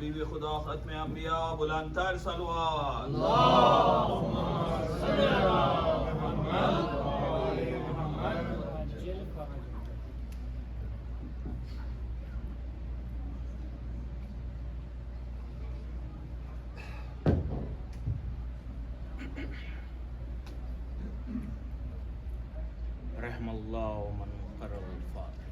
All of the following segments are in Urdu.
حبیب خدا ختم انبیاء بلند تر صلوات اللهم صل على محمد وآل محمد. رحم اللہ من قرر الفاتحہ.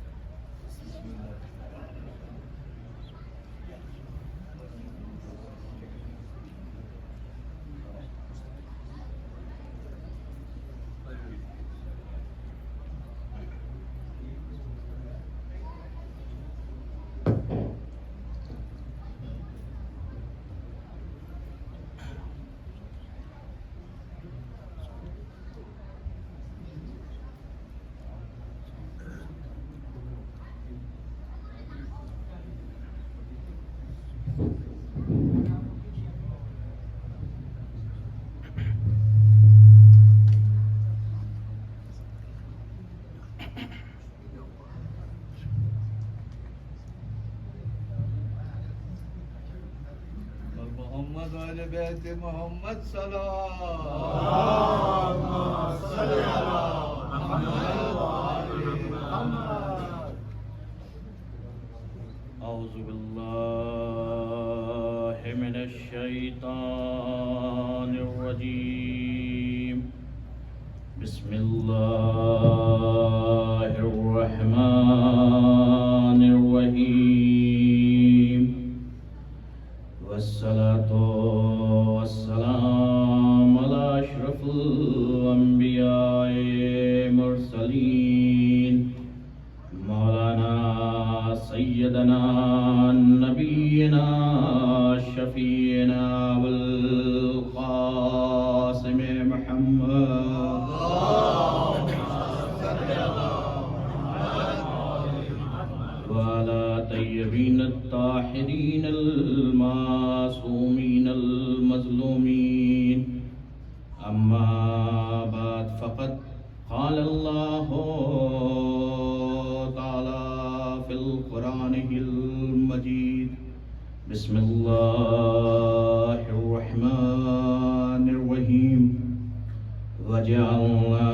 محمد وآل بیت محمد صلاة. اللهم صل على محمد وآل محمد. اعوذ باللہ من الشیطان الرجیم. بسم اللہ الرحمن الرحیم. والصلاة والسلام على أشرف الأنبياء المرسلين مولانا سيدنا نبينا شفيعنا والقاسم محمد وعلى طيبين الطاهرين المعصومين المظلومين. أما بعد فقد قال الله تعالى في القرآن المجيد. بسم الله الرحمن الرحيم. وجعلنا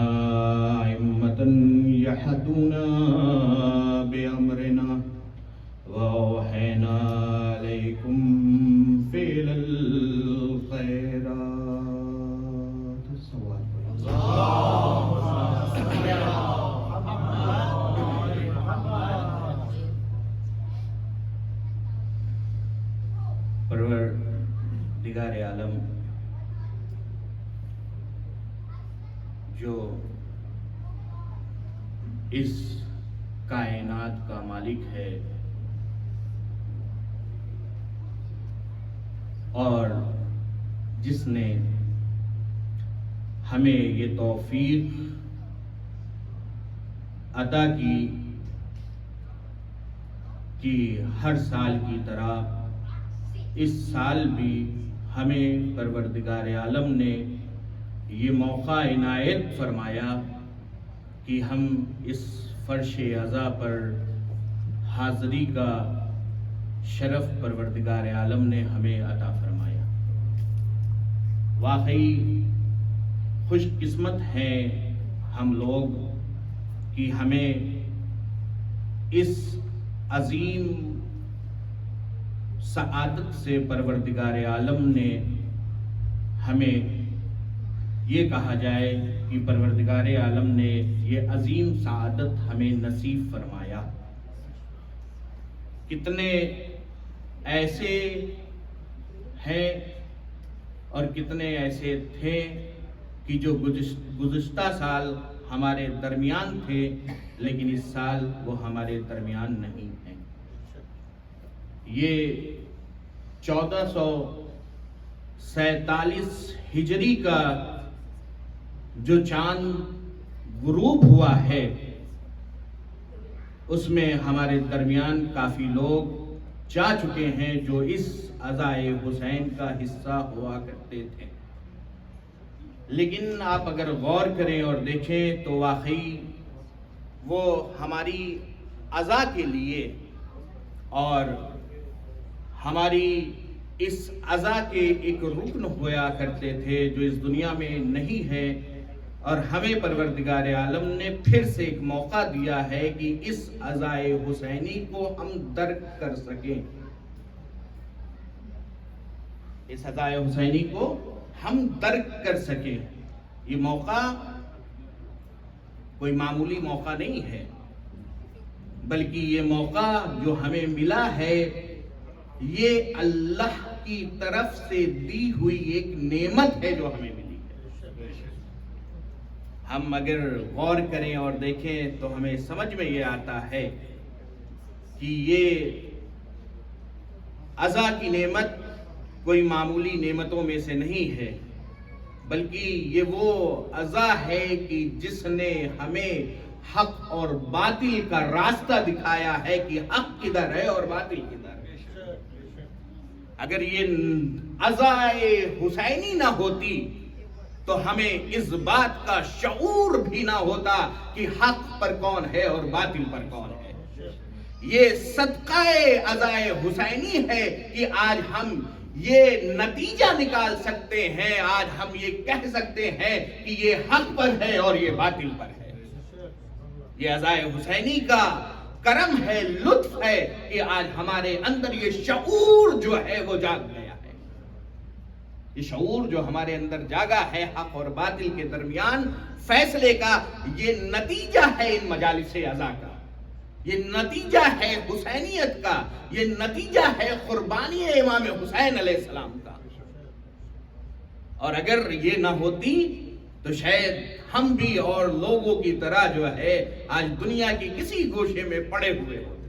أئمة يهدون بأمرنا وأوحينا عليكم فعل الخيرات. اللهم صل على محمد وآل محمد. پروردگار عالم جو اس کائنات کا مالک ہے اور جس نے ہمیں یہ توفیق عطا کی کہ ہر سال کی طرح اس سال بھی ہمیں پروردگار عالم نے یہ موقع عنایت فرمایا کہ ہم اس فرش عزا پر حاضری کا شرف پروردگار عالم نے ہمیں عطا فرمایا. واقعی خوش قسمت ہیں ہم لوگ کہ ہمیں اس عظیم سعادت سے پروردگار عالم نے ہمیں یہ کہا جائے کہ پروردگار عالم نے یہ عظیم سعادت ہمیں نصیب فرمایا. کتنے ایسے ہیں اور کتنے ایسے تھے کہ جو گزشتہ سال ہمارے درمیان تھے لیکن اس سال وہ ہمارے درمیان نہیں ہیں. یہ 1447 ہجری کا جو چاند غروب ہوا ہے اس میں ہمارے درمیان کافی لوگ جا چکے ہیں جو اس عزائے حسین کا حصہ ہوا کرتے تھے. لیکن آپ اگر غور کریں اور دیکھیں تو واقعی وہ ہماری عزا کے لیے اور ہماری اس عزا کے ایک رکن ہوا کرتے تھے جو اس دنیا میں نہیں ہے، اور ہمیں پروردگار عالم نے پھر سے ایک موقع دیا ہے کہ اس عزائے حسینی کو ہم درک کر سکیں، اس عزائے حسینی کو ہم درک کر سکیں۔ یہ موقع کوئی معمولی موقع نہیں ہے، بلکہ یہ موقع جو ہمیں ملا ہے یہ اللہ کی طرف سے دی ہوئی ایک نعمت ہے جو ہمیں ملی ہے۔ ہم اگر غور کریں اور دیکھیں تو ہمیں سمجھ میں یہ آتا ہے کہ یہ عزا کی نعمت کوئی معمولی نعمتوں میں سے نہیں ہے، بلکہ یہ وہ عزا ہے کہ جس نے ہمیں حق اور باطل کا راستہ دکھایا ہے کہ حق کدھر ہے اور باطل کدھر ہے۔ اگر یہ عزائے حسینی نہ ہوتی تو ہمیں اس بات کا شعور بھی نہ ہوتا کہ حق پر کون ہے اور باطل پر کون ہے۔ یہ صدقہ عزائے حسینی ہے کہ آج ہم یہ نتیجہ نکال سکتے ہیں، آج ہم یہ کہہ سکتے ہیں کہ یہ حق پر ہے اور یہ باطل پر ہے۔ یہ عزائے حسینی کا کرم ہے، لطف ہے کہ آج ہمارے اندر یہ شعور جو ہے وہ جاگ گیا ہے۔ یہ شعور جو ہمارے اندر جاگا ہے حق اور باطل کے درمیان فیصلے کا، یہ نتیجہ ہے ان مجالس عزا کا، یہ نتیجہ ہے حسینیت کا، یہ نتیجہ ہے قربانی امام حسین علیہ السلام کا۔ اور اگر یہ نہ ہوتی تو شاید ہم بھی اور لوگوں کی طرح جو ہے آج دنیا کی کسی گوشے میں پڑے ہوئے ہوتے۔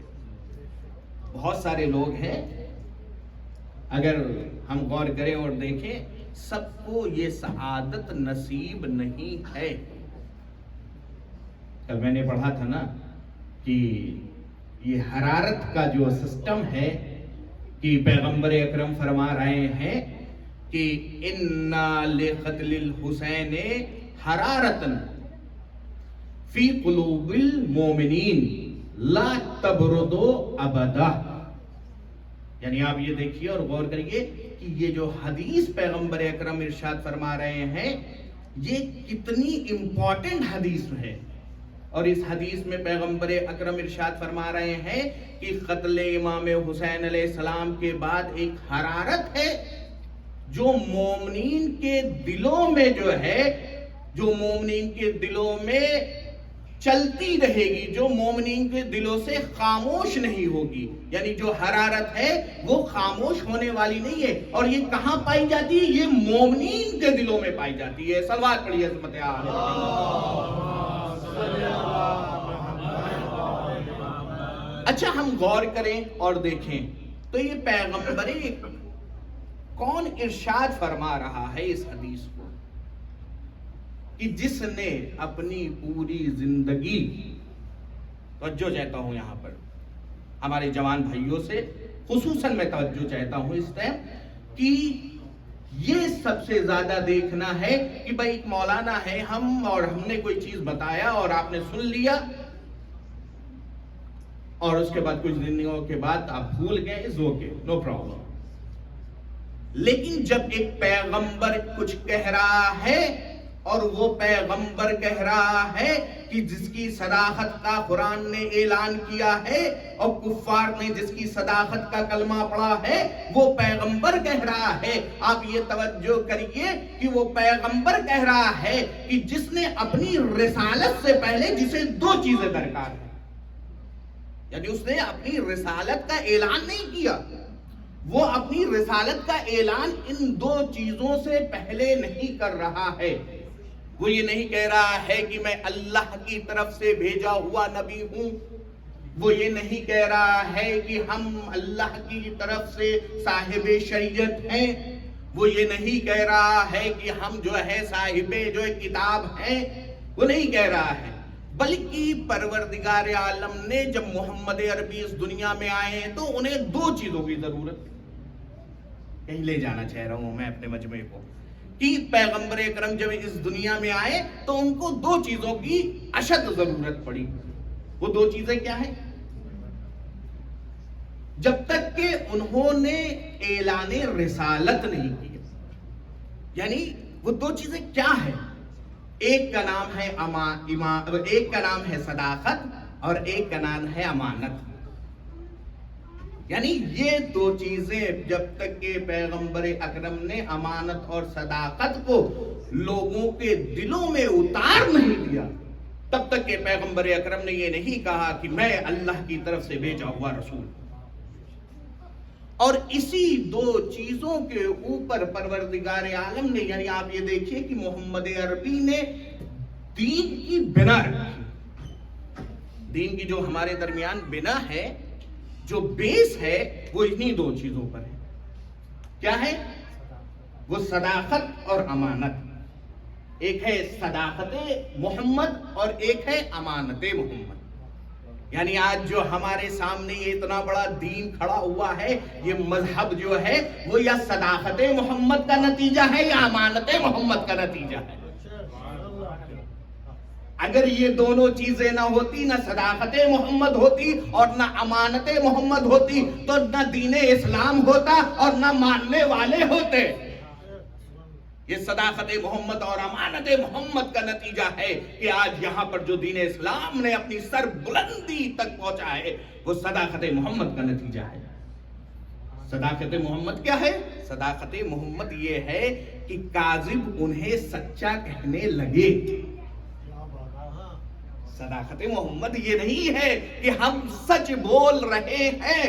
بہت سارے لوگ ہیں، اگر ہم غور کریں اور دیکھیں، سب کو یہ سعادت نصیب نہیں ہے۔ کل میں نے پڑھا تھا نا کہ یہ حرارت کا جو سسٹم ہے کہ پیغمبر اکرم فرما رہے ہیں کہ اِنَّا لِقَتْلِ الْحُسَيْنِ حَرَارَةً فِي قُلُوبِ الْمُؤْمِنِينَ لَا تَبْرُدُ أَبَدًا۔ یعنی آپ یہ دیکھیے اور غور کریے کہ یہ جو حدیث پیغمبر اکرم ارشاد فرما رہے ہیں یہ کتنی امپورٹنٹ حدیث ہے، اور اس حدیث میں پیغمبر اکرم ارشاد فرما رہے ہیں کہ قتل امام حسین علیہ السلام کے بعد ایک حرارت ہے جو مومنین کے دلوں میں جو ہے، جو مومنین کے دلوں میں چلتی رہے گی، جو مومنین کے دلوں سے خاموش نہیں ہوگی۔ یعنی جو حرارت ہے وہ خاموش ہونے والی نہیں ہے، اور یہ کہاں پائی جاتی ہے؟ یہ مومنین کے دلوں میں پائی جاتی ہے۔ صلوات پڑھیے عظمت عالیہ۔ اچھا ہم غور کریں اور دیکھیں تو یہ پیغمبر کون ارشاد فرما رہا ہے اس حدیث کو کہ جس نے اپنی پوری زندگی، توجہ چاہتا ہوں یہاں پر ہمارے جوان بھائیوں سے خصوصاً میں توجہ چاہتا ہوں اس ٹائم کہ یہ سب سے زیادہ دیکھنا ہے کہ بھائی ایک مولانا ہے ہم، اور ہم نے کوئی چیز بتایا اور آپ نے سن لیا اور اس کے بعد کچھ دنوں کے بعد آپ بھول گئے، از اوکے، نو پرابلم۔ لیکن جب ایک پیغمبر کچھ کہہ رہا ہے اور وہ پیغمبر کہہ رہا ہے کہ جس کی صداقت کا قرآن نے اعلان کیا ہے اور کفار نے جس کی صداقت کا کلمہ پڑھا ہے، وہ پیغمبر کہہ رہا ہے، آپ یہ توجہ کریے کہ وہ پیغمبر کہہ رہا ہے کہ جس نے اپنی رسالت سے پہلے جسے دو چیزیں درکار ہیں، یعنی اس نے اپنی رسالت کا اعلان نہیں کیا، وہ اپنی رسالت کا اعلان ان دو چیزوں سے پہلے نہیں کر رہا ہے۔ وہ یہ نہیں کہہ رہا ہے کہ میں اللہ کی طرف سے بھیجا ہوا نبی ہوں، وہ یہ نہیں کہہ رہا ہے کہ ہم اللہ کی طرف سے صاحب شریعت ہیں، وہ یہ نہیں کہہ رہا ہے کہ ہم جو ہے صاحب جو کتاب ہیں، وہ نہیں کہہ رہا ہے، بلکہ پروردگار عالم نے جب محمد عربی اس دنیا میں آئے ہیں تو انہیں دو چیزوں کی ضرورت، کہیں لے جانا چاہ رہا ہوں میں اپنے مجموعے کو، کہ پیغمبر اکرم جب اس دنیا میں آئے تو ان کو دو چیزوں کی اشد ضرورت پڑی۔ وہ دو چیزیں کیا ہیں؟ جب تک کہ انہوں نے اعلان رسالت نہیں کیا. یعنی وہ دو چیزیں کیا ہیں؟ ایک کا نام ہے ایک کا نام ہے صداقت اور ایک کا نام ہے امانت. یعنی یہ دو چیزیں جب تک کہ پیغمبر اکرم نے امانت اور صداقت کو لوگوں کے دلوں میں اتار نہیں دیا، تب تک کہ پیغمبر اکرم نے یہ نہیں کہا کہ میں اللہ کی طرف سے بھیجا ہوا رسول. اور اسی دو چیزوں کے اوپر پروردگار عالم نے، یعنی آپ یہ دیکھیے کہ محمد عربی نے دین کی بنا رکھی. دین کی جو ہمارے درمیان بنا ہے، جو بیس ہے، وہ انہی دو چیزوں پر ہے. کیا ہے وہ؟ صداقت اور امانت. ایک ہے صداقت محمد اور ایک ہے امانت محمد. یعنی آج جو ہمارے سامنے یہ اتنا بڑا دین کھڑا ہوا ہے، یہ مذہب جو ہے وہ یا صداقت محمد کا نتیجہ ہے یا امانت محمد کا نتیجہ ہے. اگر یہ دونوں چیزیں نہ ہوتی، نہ صداقت محمد ہوتی اور نہ امانت محمد ہوتی، تو نہ دین اسلام ہوتا اور نہ ماننے والے ہوتے. یہ صداقت محمد اور امانت محمد کا نتیجہ ہے کہ آج یہاں پر جو دین اسلام نے اپنی سر بلندی تک پہنچا ہے، وہ صداقت محمد کا نتیجہ ہے. صداقت محمد کیا ہے؟ صداقت محمد یہ ہے کہ کاذب انہیں سچا کہنے لگے. صداقت محمد یہ نہیں ہے کہ ہم سچ بول رہے ہیں.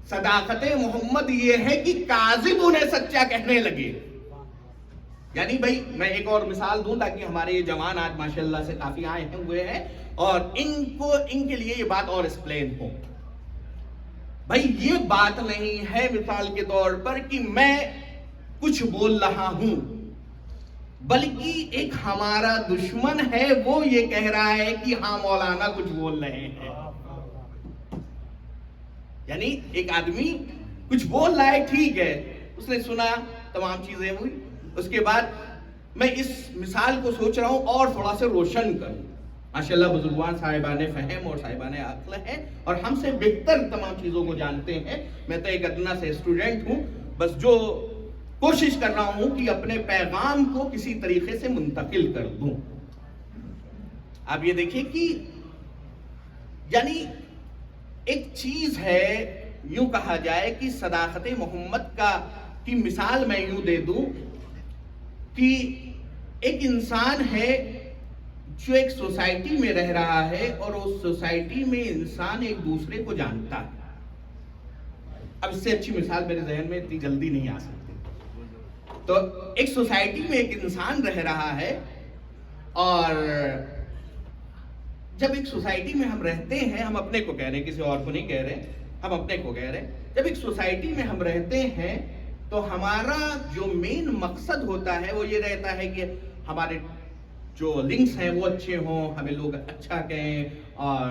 صداقت محمد یہ ہے کہ کاذب انہیں سچا کہنے لگے. یعنی بھائی میں ایک اور مثال دوں تاکہ ہمارے یہ جوان آج ماشاءاللہ سے کافی آئے ہوئے ہیں اور ان کے لیے یہ بات اور ایکسپلین ہو. بھائی یہ بات نہیں ہے مثال کے طور پر کہ میں کچھ بول رہا ہوں، بلکہ ایک ہمارا دشمن ہے، وہ یہ کہہ رہا ہے کہ ہاں مولانا کچھ بول رہے ہیں. یعنی ایک آدمی کچھ بول رہا ہے، ٹھیک ہے، اس نے سنا، تمام چیزیں ہوئی. اس کے بعد میں اس مثال کو سوچ رہا ہوں اور تھوڑا سے روشن کروں. ماشاءاللہ بزرگوان صاحبان فہم اور صاحبان عقل ہیں اور ہم سے بہتر تمام چیزوں کو جانتے ہیں. میں تو ایک ادنا سے اسٹوڈنٹ ہوں، بس جو کوشش کر رہا ہوں کہ اپنے پیغام کو کسی طریقے سے منتقل کر دوں. آپ یہ دیکھیں کہ یعنی ایک چیز ہے، یوں کہا جائے کہ صداقت محمد کی مثال میں یوں دے دوں کہ ایک انسان ہے جو ایک سوسائٹی میں رہ رہا ہے اور اس سوسائٹی میں انسان ایک دوسرے کو جانتا ہے. اب اس سے اچھی مثال میرے ذہن میں اتنی جلدی نہیں آ سکتی. تو ایک سوسائٹی میں ایک انسان رہ رہا ہے اور جب ایک سوسائٹی میں ہم رہتے ہیں، ہم اپنے کو کہہ رہے ہیں، کسی اور کو نہیں کہہ رہے، ہم اپنے کو کہہ رہے ہیں. جب ایک سوسائٹی میں ہم رہتے ہیں تو ہمارا جو مین مقصد ہوتا ہے وہ یہ رہتا ہے کہ ہمارے جو لنکس ہیں وہ اچھے ہوں، ہمیں لوگ اچھا کہیں اور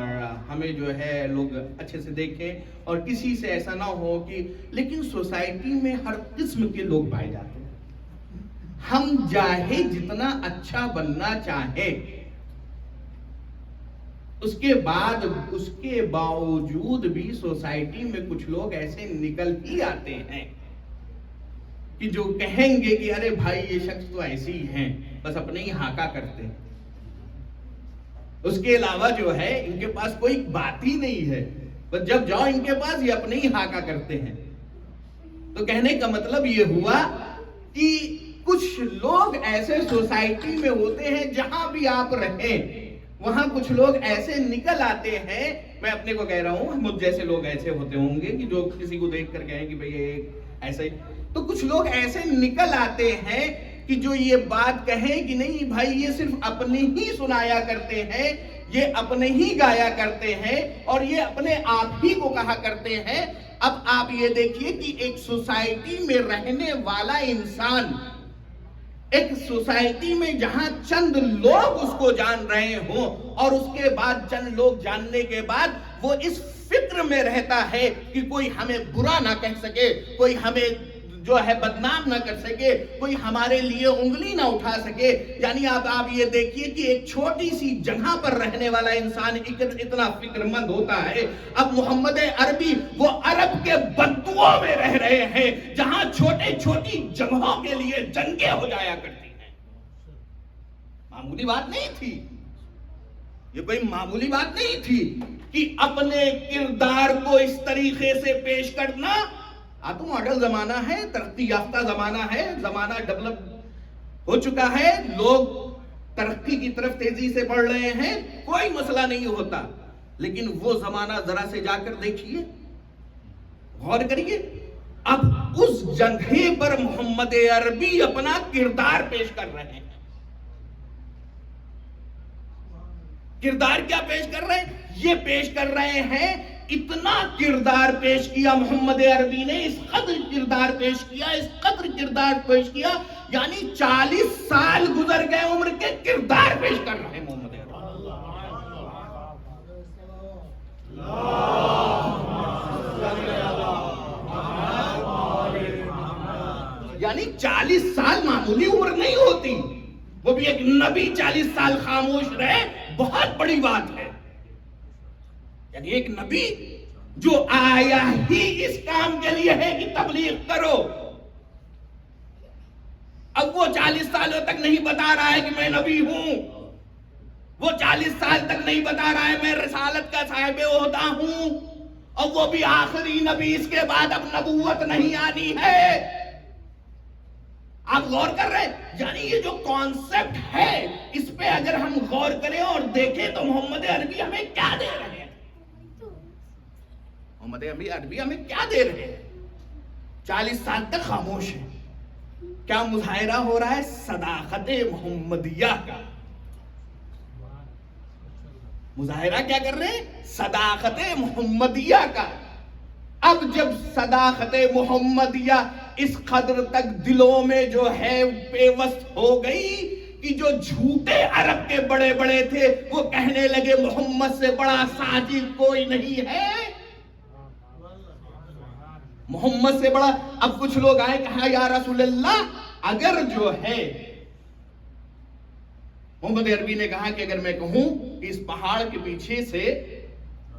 ہمیں جو ہے لوگ اچھے سے دیکھیں اور کسی سے ایسا نہ ہو کہ. لیکن سوسائٹی میں ہر قسم کے لوگ پائے جاتے ہیں. ہم چاہے جتنا اچھا بننا چاہیں، اس کے باوجود بھی سوسائٹی میں کچھ لوگ ایسے نکل ہی آتے ہیں کہ جو کہیں گے کہ ارے بھائی یہ شخص تو ایسے ہی ہیں، بس اپنے ہی ہاکا کرتے ہیں. اس کے علاوہ جو ہے ان کے پاس کوئی بات ہی نہیں ہے، بس جب جاؤ ان کے پاس یہ اپنے ہی ہاکا کرتے ہیں. تو کہنے کا مطلب یہ ہوا کہ کچھ لوگ ایسے سوسائٹی میں ہوتے ہیں، جہاں بھی آپ رہیں وہاں کچھ لوگ ایسے نکل آتے ہیں. میں اپنے کو کہہ رہا ہوں، مجھ جیسے لوگ ایسے ہوتے ہوں گے کہ جو کسی کو دیکھ کر کہیں کہ بھئی یہ ایسا ہی. تو کچھ لوگ ایسے نکل آتے ہیں کہ جو یہ بات کہیں کہ نہیں بھائی یہ صرف اپنے ہی سنایا کرتے ہیں، یہ اپنے ہی گایا کرتے ہیں اور یہ اپنے آپ ہی کو کہا کرتے ہیں. اب آپ یہ دیکھیے کہ ایک سوسائٹی میں رہنے والا انسان، ایک سوسائٹی میں جہاں چند لوگ اس کو جان رہے ہوں اور اس کے بعد چند لوگ جاننے کے بعد وہ اس فکر میں رہتا ہے کہ کوئی ہمیں برا نہ کہہ سکے، کوئی ہمیں جو ہے بدنام نہ کر سکے، کوئی ہمارے لیے انگلی نہ اٹھا سکے. یعنی آپ یہ دیکھیے کہ ایک چھوٹی سی جگہ پر رہنے والا انسان اتنا فکر مند ہوتا ہے. اب محمد عربی وہ عرب کے بدوؤں میں رہ رہے ہیں جہاں چھوٹی جگہوں کے لیے جنگیں ہو جایا کرتی ہیں. معمولی بات نہیں تھی، یہ کوئی معمولی بات نہیں تھی کہ اپنے کردار کو اس طریقے سے پیش کرنا. تو ماڈل زمانہ ہے، ترقی یافتہ زمانہ ہے، زمانہ ڈیولپ ہو چکا ہے، لوگ ترقی کی طرف تیزی سے بڑھ رہے ہیں، کوئی مسئلہ نہیں ہوتا. لیکن وہ زمانہ ذرا سے جا کر دیکھیے، غور کریے. اب اس جگہ پر محمد عربی اپنا کردار پیش کر رہے ہیں. کردار کیا پیش کر رہے ہیں؟ یہ پیش کر رہے ہیں، اتنا کردار پیش کیا محمد عربی نے، اس قدر کردار پیش کیا، اس قدر کردار پیش کیا، یعنی 40 سال گزر گئے عمر کے، کردار پیش کر رہے ہیں محمد عربی. یعنی 40 سال معمولی عمر نہیں ہوتی، وہ بھی ایک نبی 40 سال خاموش رہے، بہت بڑی بات ہے. یعنی ایک نبی جو آیا ہی اس کام کے لیے ہے کہ تبلیغ کرو. اب وہ 40 سالوں تک نہیں بتا رہا ہے کہ میں نبی ہوں، وہ 40 سال تک نہیں بتا رہا ہے میں رسالت کا صاحب عہدہ ہوں، اور وہ بھی آخری نبی، اس کے بعد اب نبوت نہیں آنی ہے. آپ غور کر رہے ہیں؟ یعنی یہ جو کانسیپٹ ہے، اس پہ اگر ہم غور کریں اور دیکھیں تو محمد عربی ہمیں کیا دے رہے ہیں؟ محمد عربی ہمیں کیا دے رہے ہیں؟ 40 سال تک خاموش ہے. کیا مظاہرہ ہو رہا ہے؟ صداقت محمدیہ کا مظاہرہ. کیا کر رہے ہیں؟ صداقت محمدیہ کا. اب جب صداقت محمدیہ اس قدر تک دلوں میں جو ہے پیوست ہو گئی کہ جو جھوٹے عرب کے بڑے بڑے تھے وہ کہنے لگے محمد سے بڑا ساجد کوئی نہیں ہے، محمد سے بڑا. اب کچھ لوگ آئے، کہا یا رسول اللہ، اگر جو ہے محمد عربی نے کہا کہ اگر میں کہوں کہ اس پہاڑ کے پیچھے سے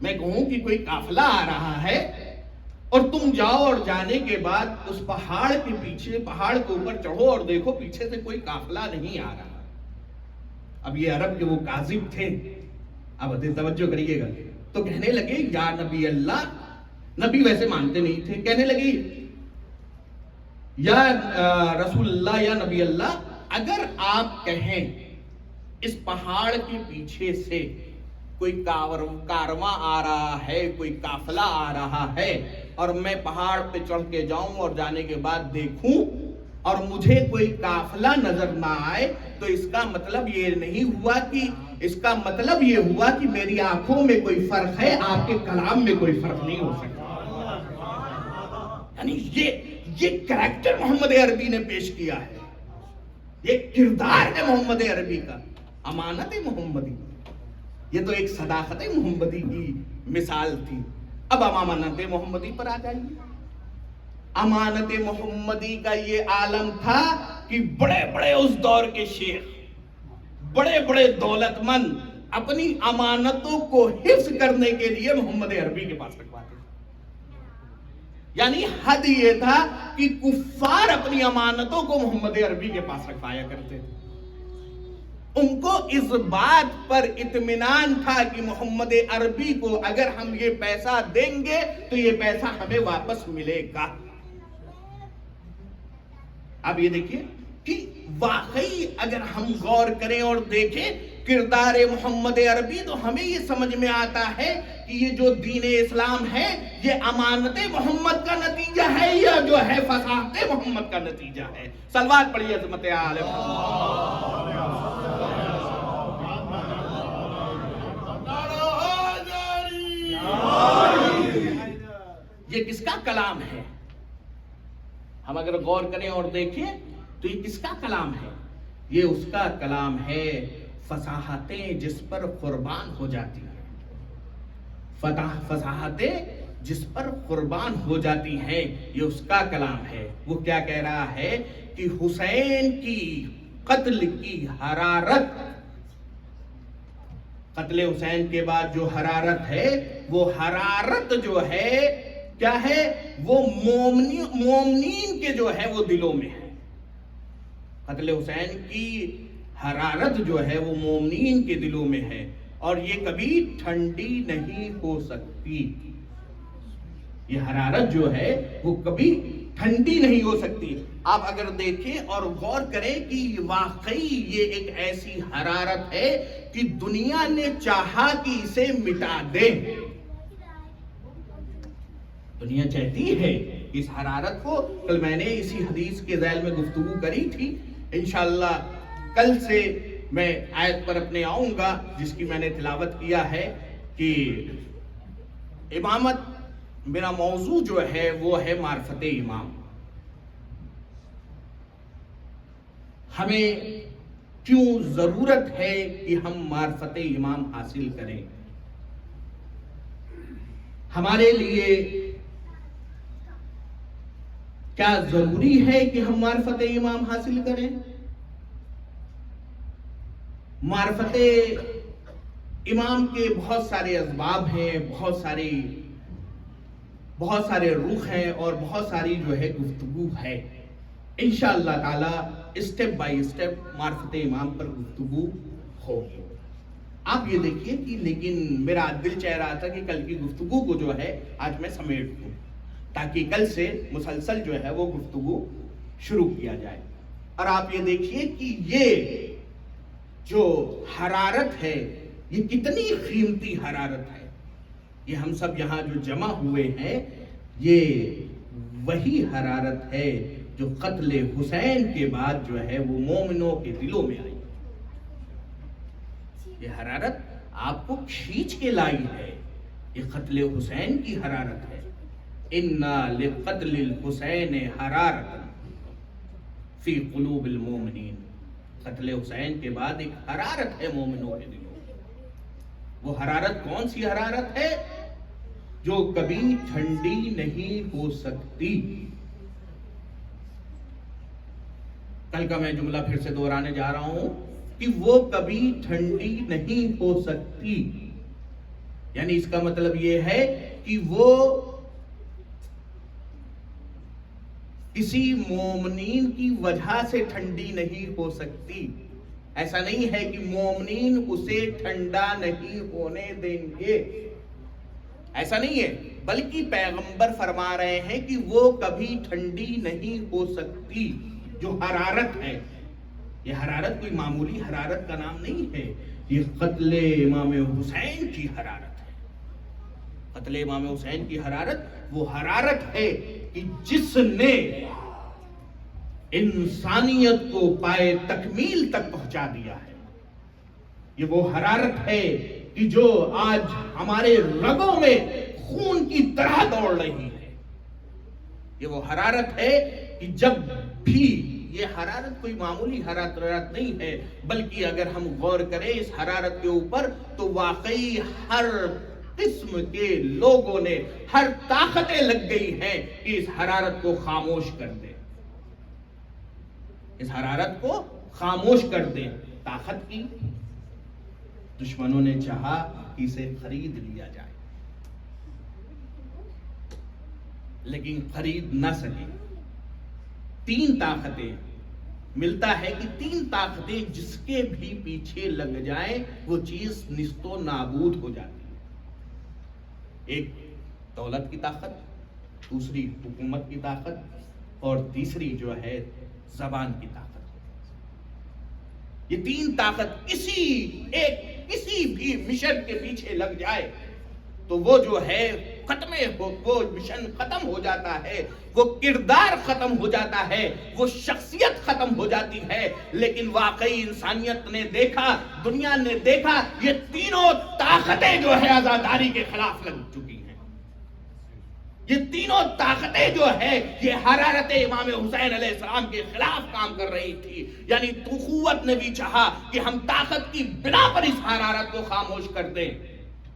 میں کہوں کہ کوئی قافلہ آ رہا ہے اور تم جاؤ اور جانے کے بعد اس پہاڑ کے پیچھے، پہاڑ کے اوپر چڑھو اور دیکھو پیچھے سے کوئی قافلہ نہیں آ رہا. اب یہ عرب کے وہ کاذب تھے، اب توجہ کریے گا. تو کہنے لگے یا نبی اللہ، نبی ویسے مانتے نہیں تھے، کہنے لگے یا رسول اللہ، یا نبی اللہ، اگر آپ کہیں اس پہاڑ کے پیچھے سے کوئی کارواں آ رہا ہے، کوئی قافلہ آ رہا ہے، اور میں پہاڑ پہ چڑھ کے جاؤں اور جانے کے بعد دیکھوں اور مجھے کوئی قافلہ نظر نہ آئے، تو اس کا مطلب یہ نہیں ہوا کہ، اس کا مطلب یہ ہوا کہ میری آنکھوں میں کوئی فرق ہے، آپ کے کلام میں کوئی فرق نہیں ہو سکتا. یعنی یہ کریکٹر محمد عربی نے پیش کیا ہے، یہ کردار ہے محمد عربی کا. امانت محمدی، یہ تو ایک صداقت محمدی کی مثال تھی. اب امانت محمدی پر آ جائیے. امانت محمدی کا یہ عالم تھا کہ بڑے بڑے اس دور کے شیخ، بڑے بڑے دولت مند اپنی امانتوں کو حفظ کرنے کے لیے محمد عربی کے پاس رکھواتے تھے. یعنی حد یہ تھا کہ کفار اپنی امانتوں کو محمد عربی کے پاس رکھوایا کرتے تھے. ان کو اس بات پر اطمینان تھا کہ محمد عربی کو اگر ہم یہ پیسہ دیں گے تو یہ پیسہ ہمیں واپس ملے گا. اب یہ دیکھیے کہ واقعی اگر ہم غور کریں اور دیکھیں کردار محمد عربی تو ہمیں یہ سمجھ میں آتا ہے کہ یہ جو دین اسلام ہے یہ امانت محمد کا نتیجہ ہے یا جو ہے فصاحت محمد کا نتیجہ ہے. صلوات پڑھیے عظمت آل محمد. یہ کس کا کلام ہے؟ ہم اگر غور کریں اور دیکھیں تو یہ کس کا کلام ہے؟ یہ اس کا کلام ہے، فصاحتیں جس پر قربان ہو جاتی ہیں، فصاحتیں جس پر قربان ہو جاتی ہیں، یہ اس کا کلام ہے۔ وہ کیا کہہ رہا ہے کہ حسین کی قتل کی حرارت، قتل حسین کے بعد جو حرارت ہے، وہ حرارت جو ہے کیا ہے، وہ مومنین کے جو ہے وہ دلوں میں ہے۔ قتل حسین کی حرارت جو ہے وہ مومنین کے دلوں میں ہے، اور یہ کبھی ٹھنڈی نہیں ہو سکتی۔ یہ حرارت جو ہے وہ کبھی ٹھنڈی نہیں ہو سکتی۔ آپ اگر دیکھیں اور غور کریں کہ واقعی یہ ایک ایسی حرارت ہے کہ دنیا نے چاہا کہ اسے مٹا دے۔ دنیا چاہتی ہے کہ اس حرارت کو، کل میں نے اسی حدیث کے ذیل میں گفتگو کری تھی، انشاءاللہ کل سے میں آیت پر اپنے آؤں گا جس کی میں نے تلاوت کیا ہے کہ امامت، میرا موضوع جو ہے وہ ہے معرفت امام۔ ہمیں کیوں ضرورت ہے کہ ہم معرفت امام حاصل کریں؟ ہمارے لیے کیا ضروری ہے کہ ہم معرفت امام حاصل کریں؟ معرفت امام کے بہت سارے اسباب ہیں، بہت سارے رخ ہیں، اور بہت ساری جو ہے گفتگو ہے۔ انشاءاللہ تعالی اسٹیپ بائی اسٹیپ معرفت امام پر گفتگو ہوگی۔ آپ یہ دیکھیے کہ لیکن میرا دل چاہ رہا تھا کہ کل کی گفتگو کو جو ہے آج میں سمیٹ دوں، تاکہ کل سے مسلسل جو ہے وہ گفتگو شروع کیا جائے۔ اور آپ یہ دیکھیے کہ یہ جو حرارت ہے یہ کتنی قیمتی حرارت ہے۔ یہ ہم سب یہاں جو جمع ہوئے ہیں، یہ وہی حرارت ہے جو قتل حسین کے بعد جو ہے وہ مومنوں کے دلوں میں آئی۔ یہ حرارت آپ کو کھینچ کے لائی ہے، یہ قتل حسین کی حرارت ہے۔ اِنَّا لِقَتْلِ الْحُسَيْنِ حَرَارَةً فِي قُلُوبِ الْمُؤْمِنِينَ۔ قتل حسین کے بعد ایک حرارت ہے مومنوں کے دلوں میں۔ وہ حرارت کون سی حرارت ہے؟ جو کبھی ٹھنڈی نہیں ہو سکتی۔ کل کا میں جملہ پھر سے دہرانے جا رہا ہوں کہ وہ کبھی ٹھنڈی نہیں ہو سکتی، یعنی اس کا مطلب یہ ہے کہ وہ کسی مومنین کی وجہ سے ٹھنڈی نہیں ہو سکتی۔ ایسا نہیں ہے کہ مومنین اسے ٹھنڈا نہیں ہونے دیں گے، ایسا نہیں ہے، بلکہ پیغمبر فرما رہے ہیں کہ وہ کبھی ٹھنڈی نہیں ہو سکتی۔ جو حرارت ہے، یہ حرارت کوئی معمولی حرارت کا نام نہیں ہے، یہ قتل امام حسین کی حرارت ہے۔ قتل امام حسین کی حرارت وہ حرارت ہے کہ جس نے انسانیت کو پائے تکمیل تک پہنچا دیا ہے۔ یہ وہ حرارت ہے کہ جو آج ہمارے رگوں میں خون کی طرح دوڑ رہی ہے۔ یہ وہ حرارت ہے کہ جب بھی، یہ حرارت کوئی معمولی حرارت نہیں ہے، بلکہ اگر ہم غور کریں اس حرارت کے اوپر تو واقعی ہر قسم کے لوگوں نے، ہر طاقتیں لگ گئی ہیں کہ اس حرارت کو خاموش کر دیں، اس حرارت کو خاموش کر دیں۔ طاقت کی دشمنوں نے چاہا کہ اسے خرید لیا جائے، لیکن خرید نہ سکے۔ تین طاقتیں، ملتا ہے کہ تین طاقتیں جس کے بھی پیچھے لگ جائیں وہ چیز نیست و نابود ہو جاتی ہے۔ ایک دولت کی طاقت، دوسری حکومت کی طاقت، اور تیسری جو ہے زبان کی طاقت۔ یہ تین طاقت کسی بھی مشن کے پیچھے لگ جائے تو وہ جو ہے وہ مشن ختم ہو جاتا ہے، وہ کردار ختم ہو جاتا ہے، وہ شخصیت ختم ہو جاتی ہے۔ لیکن واقعی انسانیت نے دیکھا، دنیا نے دیکھا، یہ تینوں طاقتیں جو ہے آزاداری کے خلاف لگ چکی ہیں۔ یہ تینوں طاقتیں جو ہے یہ حرارت امام حسین علیہ السلام کے خلاف کام کر رہی تھی۔ یعنی قوت نے بھی چاہا کہ ہم طاقت کی بنا پر اس حرارت کو خاموش کر دیں،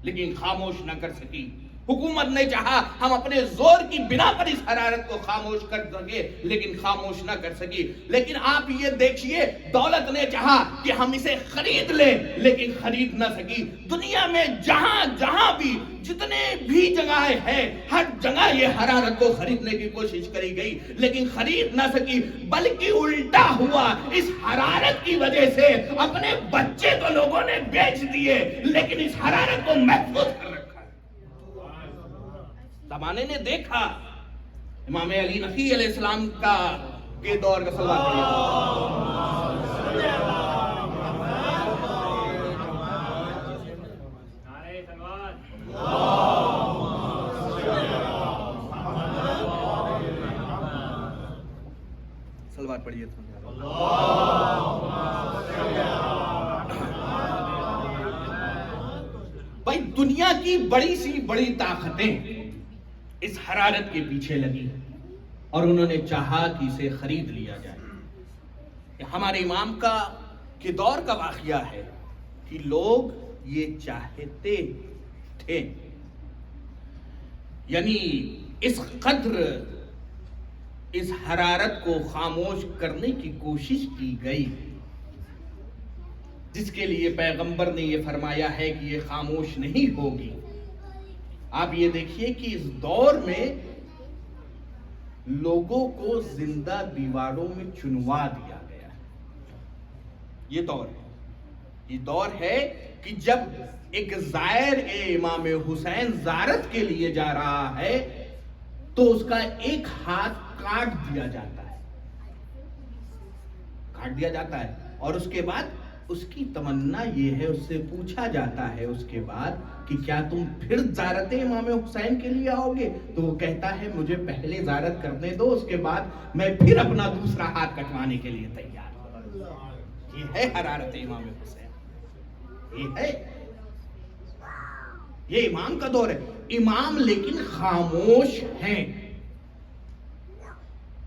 لیکن خاموش نہ کر سکی۔ حکومت نے چاہا ہم اپنے زور کی بنا پر اس حرارت کو خاموش کر سکے لیکن خاموش نہ کر سکی. لیکن آپ یہ دیکھیے دولت نے چاہا کہ ہم اسے خرید لیں لیکن خرید نہ سکی. دنیا میں جہاں جہاں بھی جتنے بھی جگہیں ہیں ہر جگہ یہ حرارت کو خریدنے کی کوشش کری گئی لیکن خرید نہ سکی. بلکہ الٹا ہوا, اس حرارت کی وجہ سے اپنے بچے تو لوگوں نے بیچ دیے لیکن اس حرارت کو محفوظ کر رکھا. زمانے نے دیکھا امام علی نقی علیہ السلام کا کے دور کا صلوات پڑھیے. بھائی دنیا کی بڑی سی بڑی طاقتیں اس حرارت کے پیچھے لگی اور انہوں نے چاہا کہ اسے خرید لیا جائے. ہمارے امام کا کے دور کا واقعہ ہے کہ لوگ یہ چاہتے تھے, یعنی اس قدر اس حرارت کو خاموش کرنے کی کوشش کی گئی جس کے لیے پیغمبر نے یہ فرمایا ہے کہ یہ خاموش نہیں ہوگی. آپ یہ دیکھیے کہ اس دور میں لوگوں کو زندہ دیواروں میں چنوا دیا گیا ہے. یہ دور ہے, یہ دور ہے کہ جب ایک زائر امام حسین زیارت کے لیے جا رہا ہے تو اس کا ایک ہاتھ کاٹ دیا جاتا ہے اور اس کے بعد اس کی تمنا یہ ہے, اس سے پوچھا جاتا ہے اس کے بعد کہ کیا تم پھر زیارت امام حسین کے لیے آؤ گے؟ تو وہ کہتا ہے مجھے پہلے زیارت کرنے دو, اس کے بعد میں پھر اپنا دوسرا ہاتھ کٹوانے کے لیے تیار ہوں. یہ ہے حرارت امام حسین, یہ ہے, یہ امام کا دور ہے. امام لیکن خاموش ہیں.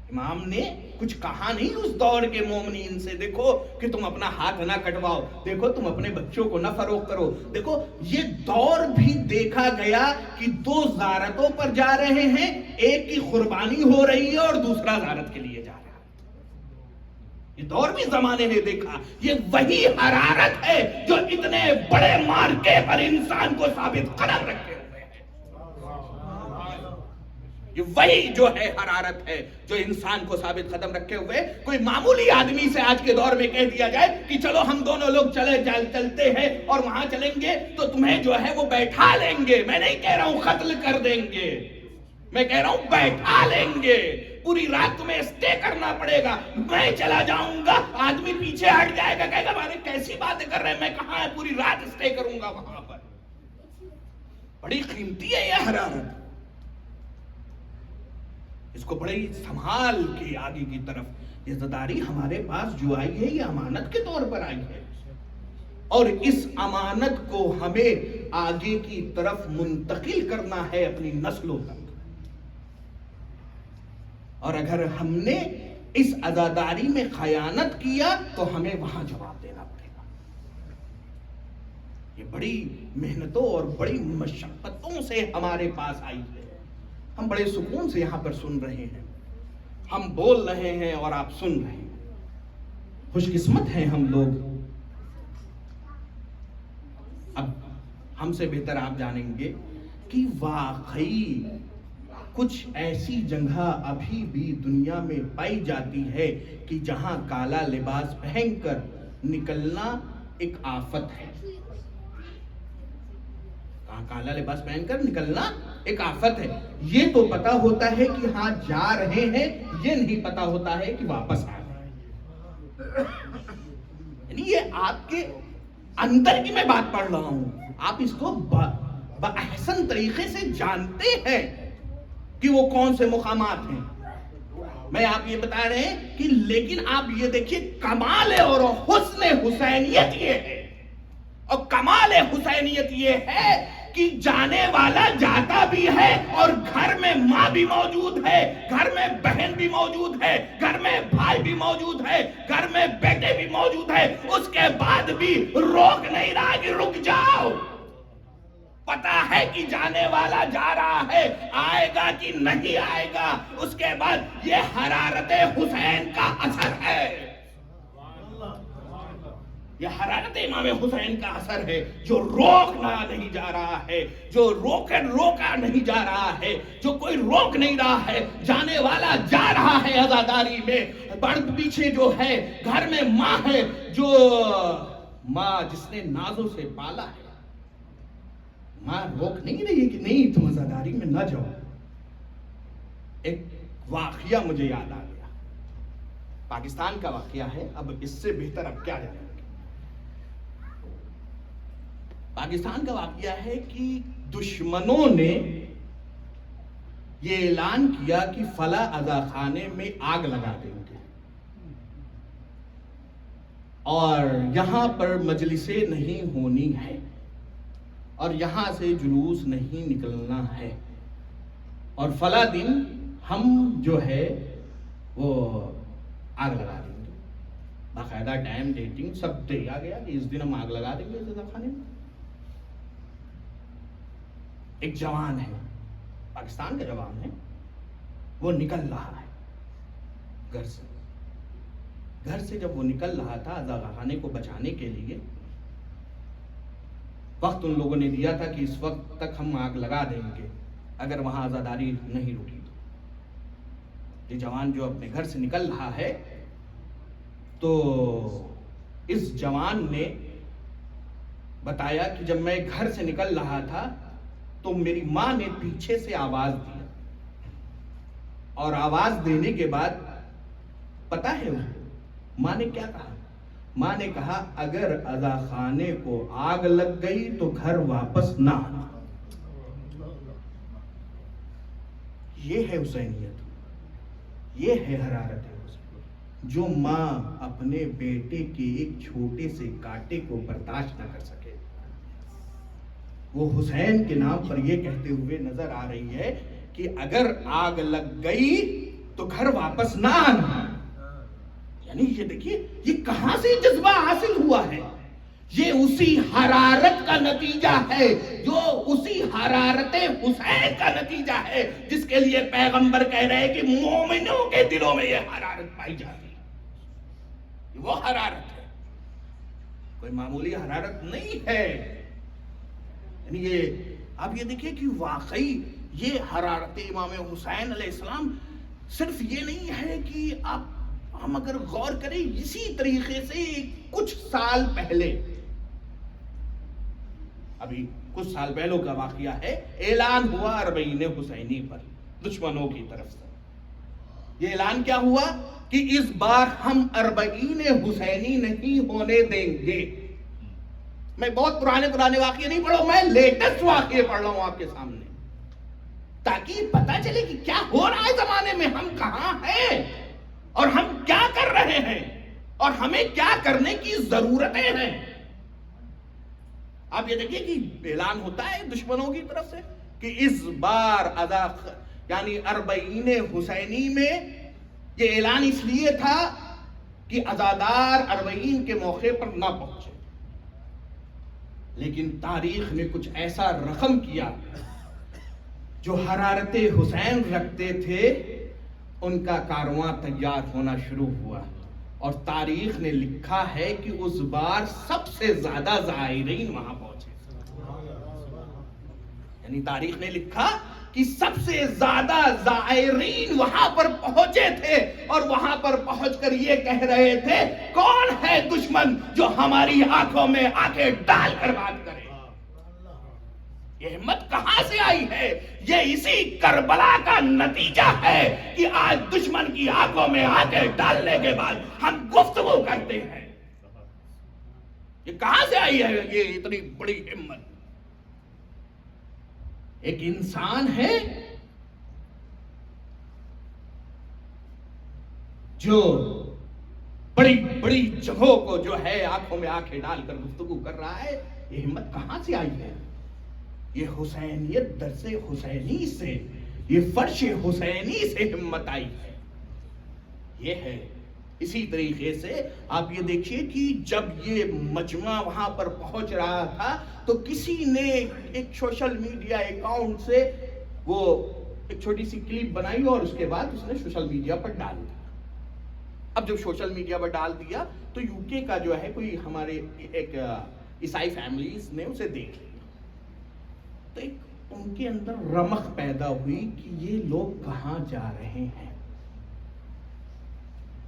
امام نے کچھ کہا نہیں اس دور کے مومنین سے, دیکھو کہ تم اپنا ہاتھ نہ کٹواؤ, دیکھو تم اپنے بچوں کو نہ فروخت کرو. دیکھو یہ دور بھی دیکھا گیا کہ دو زیارتوں پر جا رہے ہیں, ایک کی قربانی ہو رہی ہے اور دوسرا زیارت کے لیے جا رہا ہے. یہ دور بھی زمانے نے دیکھا. یہ وہی حرارت ہے جو اتنے بڑے مارکے پر انسان کو ثابت قدم رکھے. یہ وہی جو ہے حرارت ہے جو انسان کو ثابت قدم رکھے ہوئے. کوئی معمولی آدمی سے آج کے دور میں کہہ دیا جائے کہ چلو ہم دونوں لوگ چلتے ہیں اور وہاں چلیں گے تو تمہیں جو ہے وہ بیٹھا لیں گے. میں نہیں کہہ رہا ہوں قتل کر دیں گے, میں کہہ رہا ہوں بیٹھا لیں گے, پوری رات تمہیں اسٹے کرنا پڑے گا. میں چلا جاؤں گا, آدمی پیچھے ہٹ جائے گا, کہے گا بارے کیسی باتیں کر رہے ہیں, میں کہاں ہے پوری رات اسٹے کروں گا وہاں پر. بڑی قیمتی ہے یہ حرارت, اس کو بڑے سنبھال کے آگے کی طرف عزتداری ہمارے پاس جو آئی ہے یہ امانت کے طور پر آئی ہے اور اس امانت کو ہمیں آگے کی طرف منتقل کرنا ہے اپنی نسلوں تک. اور اگر ہم نے اس عزاداری میں خیانت کیا تو ہمیں وہاں جواب دینا پڑے گا. یہ بڑی محنتوں اور بڑی مشقتوں سے ہمارے پاس آئی ہے. ہم بڑے سکون سے یہاں پر سن رہے ہیں, ہم بول رہے ہیں اور آپ سن رہے ہیں. خوش قسمت ہیں ہم لوگ. اب ہم سے بہتر آپ جانیں گے کہ واقعی کچھ ایسی جگہ ابھی بھی دنیا میں پائی جاتی ہے کہ جہاں کالا لباس پہن کر نکلنا ایک آفت ہے. کالا لباس پہن کر نکلنا ایک آفت ہے. یہ تو پتا ہوتا ہے کہ ہاں جا رہے ہیں, یہ نہیں پتا ہوتا ہے کہ واپس آ رہے ہیں. یعنی یہ آپ کے اندر کی میں بات پڑھ رہا ہوں, آپ اس کو بأحسن طریقے سے جانتے ہیں کہ وہ کون سے مقامات ہیں. میں آپ یہ بتا رہے ہیں کہ لیکن آپ یہ دیکھیے کمال اور حسن حسینیت یہ ہے, اور کمال حسینیت یہ ہے کہ جانے والا جاتا بھی ہے اور گھر میں ماں بھی موجود ہے, گھر میں بہن بھی موجود ہے, گھر میں بھائی بھی موجود ہے, گھر میں بیٹے بھی موجود ہے. اس کے بعد بھی روک نہیں رہا کہ رک جاؤ, پتا ہے کہ جانے والا جا رہا ہے، آئے گا کہ نہیں آئے گا، اس کے بعد یہ حرارت حسین کا اثر ہے، یہ حرارت امام حسین کا اثر ہے جو روکنا نہیں جا رہا ہے، جو روکا نہیں جا رہا ہے، جو کوئی روک نہیں رہا ہے، جانے والا جا رہا ہے عزاداری میں۔ پیچھے جو ہے گھر میں ماں ہے، جو ماں جس نے نازوں سے پالا ہے، ماں روک نہیں رہی کہ نہیں تم عزاداری میں نہ جاؤ۔ ایک واقعہ مجھے یاد آ گیا، پاکستان کا واقعہ ہے، اب اس سے بہتر اب کیا جانے لگے۔ پاکستان کا واقعہ ہے کہ دشمنوں نے یہ اعلان کیا کہ فلاں عزاخانے میں آگ لگا دیں گے اور یہاں پر مجلسیں نہیں ہونی ہے اور یہاں سے جلوس نہیں نکلنا ہے، اور فلاں دن ہم جو ہے وہ آگ لگا دیں گے۔ باقاعدہ ٹائم ڈیٹنگ سب دیا گیا کہ اس دن ہم آگ لگا دیں گے اس عزاخانے میں۔ ایک جوان ہے، پاکستان کا جوان ہے، وہ نکل رہا ہے گھر سے جب وہ نکل رہا تھا عزاخانے کو بچانے کے لیے، وقت ان لوگوں نے دیا تھا کہ اس وقت تک ہم آگ لگا دیں گے اگر وہاں عزاداری نہیں رکی تو۔ یہ جوان جو اپنے گھر سے نکل رہا ہے تو اس جوان نے بتایا کہ جب میں گھر سے نکل رہا تھا تو میری ماں نے پیچھے سے آواز دی، اور آواز دینے کے بعد پتہ ہے ماں نے کیا کہا؟ ماں نے کہا اگر عزاخانے کو آگ لگ گئی تو گھر واپس نہ آنا۔ یہ ہے حسینیت، یہ ہے حرارت حسین، جو ماں اپنے بیٹے کے ایک چھوٹے سے کانٹے کو برداشت نہ کر سکے، وہ حسین کے نام پر یہ کہتے ہوئے نظر آ رہی ہے کہ اگر آگ لگ گئی تو گھر واپس نہ آنا۔ یعنی یہ دیکھیے یہ کہاں سے جذبہ حاصل ہوا ہے، یہ اسی حرارت کا نتیجہ ہے، جو اسی حرارت حسین کا نتیجہ ہے جس کے لیے پیغمبر کہہ رہے ہیں کہ مومنوں کے دلوں میں یہ حرارت پائی جاتی ہے۔ وہ حرارت ہے، کوئی معمولی حرارت نہیں ہے۔ یعنی یہ آپ یہ دیکھیں کہ واقعی یہ حرارت امام حسین علیہ السلام صرف یہ نہیں ہے کہ ہم اگر غور کریں اسی طریقے سے کچھ سال پہلے، ابھی کچھ سال پہلوں کا واقعہ ہے، اعلان ہوا اربعین حسینی پر دشمنوں کی طرف سے۔ یہ اعلان کیا ہوا کہ اس بار ہم اربعین حسینی نہیں ہونے دیں گے۔ میں بہت پرانے واقعے نہیں پڑھ رہا ہوں، میں لیٹسٹ واقعے پڑھ رہا ہوں آپ کے سامنے، تاکہ پتا چلے کہ کیا ہو رہا ہے زمانے میں، ہم کہاں ہیں اور ہم کیا کر رہے ہیں اور ہمیں کیا کرنے کی ضرورتیں ہیں۔ آپ یہ دیکھیے کہ اعلان ہوتا ہے دشمنوں کی طرف سے کہ اس بار یعنی اربعین حسینی میں یہ اعلان اس لیے تھا کہ عزادار اربعین کے موقع پر نہ پہنچے، لیکن تاریخ نے کچھ ایسا رقم کیا، جو حرارت حسین رکھتے تھے ان کا کارواں تیار ہونا شروع ہوا، اور تاریخ نے لکھا ہے کہ اس بار سب سے زیادہ زائرین وہاں پہنچے۔ یعنی تاریخ نے لکھا کہ سب سے زیادہ زائرین وہاں پر پہنچے تھے، اور وہاں پر پہنچ کر یہ کہہ رہے تھے کون ہے دشمن جو ہماری آنکھوں میں آنکھیں ڈال کر بات کرے۔ یہ ہمت کہاں سے آئی ہے؟ یہ اسی کربلا کا نتیجہ ہے کہ آج دشمن کی آنکھوں میں آنکھیں ڈالنے کے بعد ہم گفتگو کرتے ہیں۔ یہ کہاں سے آئی ہے یہ اتنی بڑی ہمت؟ ایک انسان ہے جو بڑی بڑی جگہوں کو جو ہے آنکھوں میں آنکھیں ڈال کر گفتگو کر رہا ہے، یہ ہمت کہاں سے آئی ہے؟ یہ حسینیت درس حسینی سے، یہ فرش حسینی سے ہمت آئی ہے۔ یہ ہے اسی طریقے سے آپ یہ دیکھیے کہ جب یہ مجمع وہاں پر پہنچ رہا تھا تو کسی نے ایک سوشل میڈیا اکاؤنٹ سے وہ ایک چھوٹی سی کلپ بنائی اور اس کے بعد اس نے سوشل میڈیا پر ڈال دیا. اب جب سوشل میڈیا پر ڈال دیا تو یو کے کا جو ہے کوئی ہمارے ایک عیسائی فیملیز نے اسے دیکھ لیا تو ایک ان کے اندر رمق پیدا ہوئی کہ یہ لوگ کہاں جا رہے ہیں,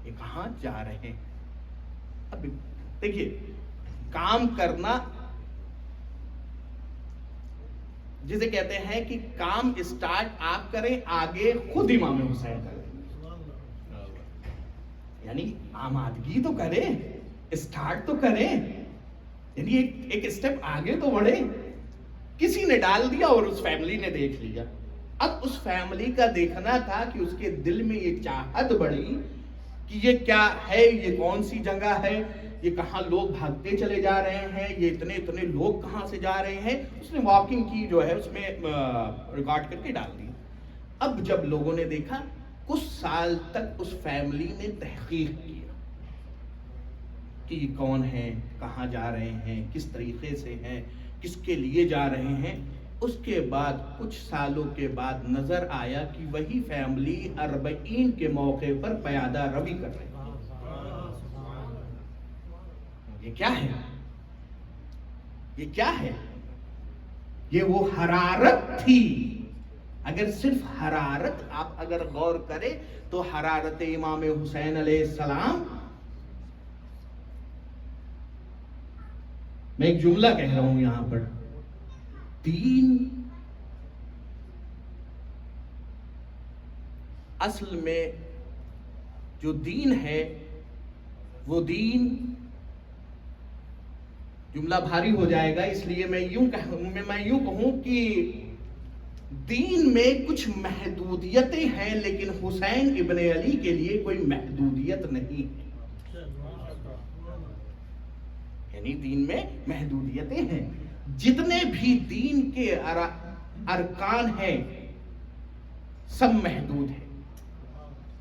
یہ کہاں جا رہے ہیں. اب دیکھیے کام کرنا جسے کہتے ہیں کہ کام اسٹارٹ آپ کریں, آگے خود امام حسین کریں, یعنی آمادگی تو کریں, اسٹارٹ تو کریں, یعنی ایک اسٹیپ آگے تو بڑھے. کسی نے ڈال دیا اور اس فیملی نے دیکھ لیا. اب اس فیملی کا دیکھنا تھا کہ اس کے دل میں یہ چاہت بڑھی کہ یہ کیا ہے, یہ کون سی جگہ ہے, یہ کہاں لوگ بھاگتے چلے جا رہے ہیں, یہ اتنے لوگ کہاں سے جا رہے ہیں. اس نے واکنگ کی جو ہے اس میں ریکارڈ کر کے ڈال دی. اب جب لوگوں نے دیکھا, کچھ سال تک اس فیملی نے تحقیق کیا کہ یہ کون ہیں, کہاں جا رہے ہیں, کس طریقے سے ہیں, کس کے لیے جا رہے ہیں. اس کے بعد کچھ سالوں کے بعد نظر آیا کہ وہی فیملی 40 کے موقع پر پیادہ روی کر رہی ہے. یہ کیا ہے, یہ کیا ہے؟ یہ وہ حرارت تھی. اگر صرف حرارت آپ اگر غور کریں تو حرارت امام حسین علیہ السلام. میں ایک جملہ کہہ رہا ہوں یہاں پر, دین اصل میں جو دین ہے وہ دین, جملہ بھاری ہو جائے گا اس لیے میں یوں کہوں کہ دین میں کچھ محدودیتیں ہیں لیکن حسین ابن علی کے لیے کوئی محدودیت نہیں ہے. یعنی دین میں محدودیتیں ہیں. جتنے بھی دین کے ارکان ہیں سب محدود ہیں.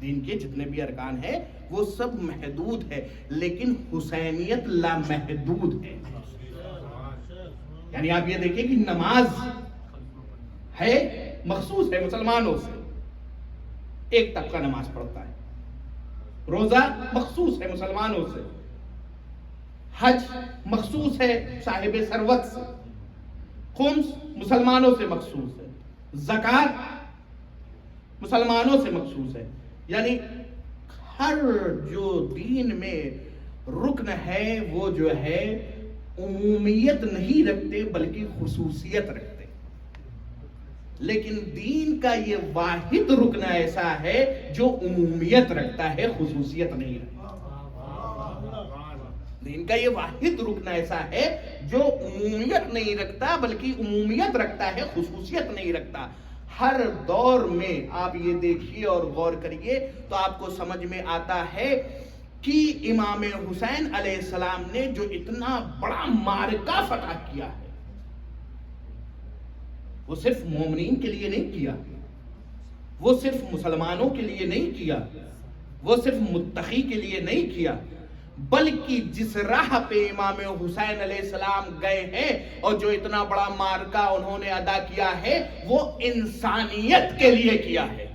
دین کے جتنے بھی ارکان ہیں وہ سب محدود ہے, لیکن حسینیت لامحدود ہے. یعنی آپ یہ دیکھیں کہ نماز ہے مخصوص ہے مسلمانوں سے, ایک طبقہ نماز پڑھتا ہے. روزہ مخصوص ہے مسلمانوں سے. حج مخصوص ہے صاحب ثروت سے. خمس مسلمانوں سے مخصوص ہے. زکات مسلمانوں سے مخصوص ہے. یعنی ہر جو دین میں رکن ہے وہ جو ہے عمومیت نہیں رکھتے بلکہ خصوصیت رکھتے. لیکن دین کا یہ واحد رکن ایسا ہے جو عمومیت رکھتا ہے, خصوصیت نہیں رکھتا. دین کا یہ واحد رکن ایسا ہے جو عمومیت نہیں رکھتا بلکہ عمومیت رکھتا ہے, خصوصیت نہیں رکھتا. ہر دور میں آپ یہ دیکھیے اور غور کریے تو آپ کو سمجھ میں آتا ہے کہ امام حسین علیہ السلام نے جو اتنا بڑا معرکہ فتح کیا ہے وہ صرف مومنین کے لیے نہیں کیا, وہ صرف مسلمانوں کے لیے نہیں کیا, وہ صرف متقی کے لیے نہیں کیا, بلکہ جس راہ پہ امام حسین علیہ السلام گئے ہیں اور جو اتنا بڑا معرکہ انہوں نے ادا کیا ہے وہ انسانیت کے لیے کیا ہے.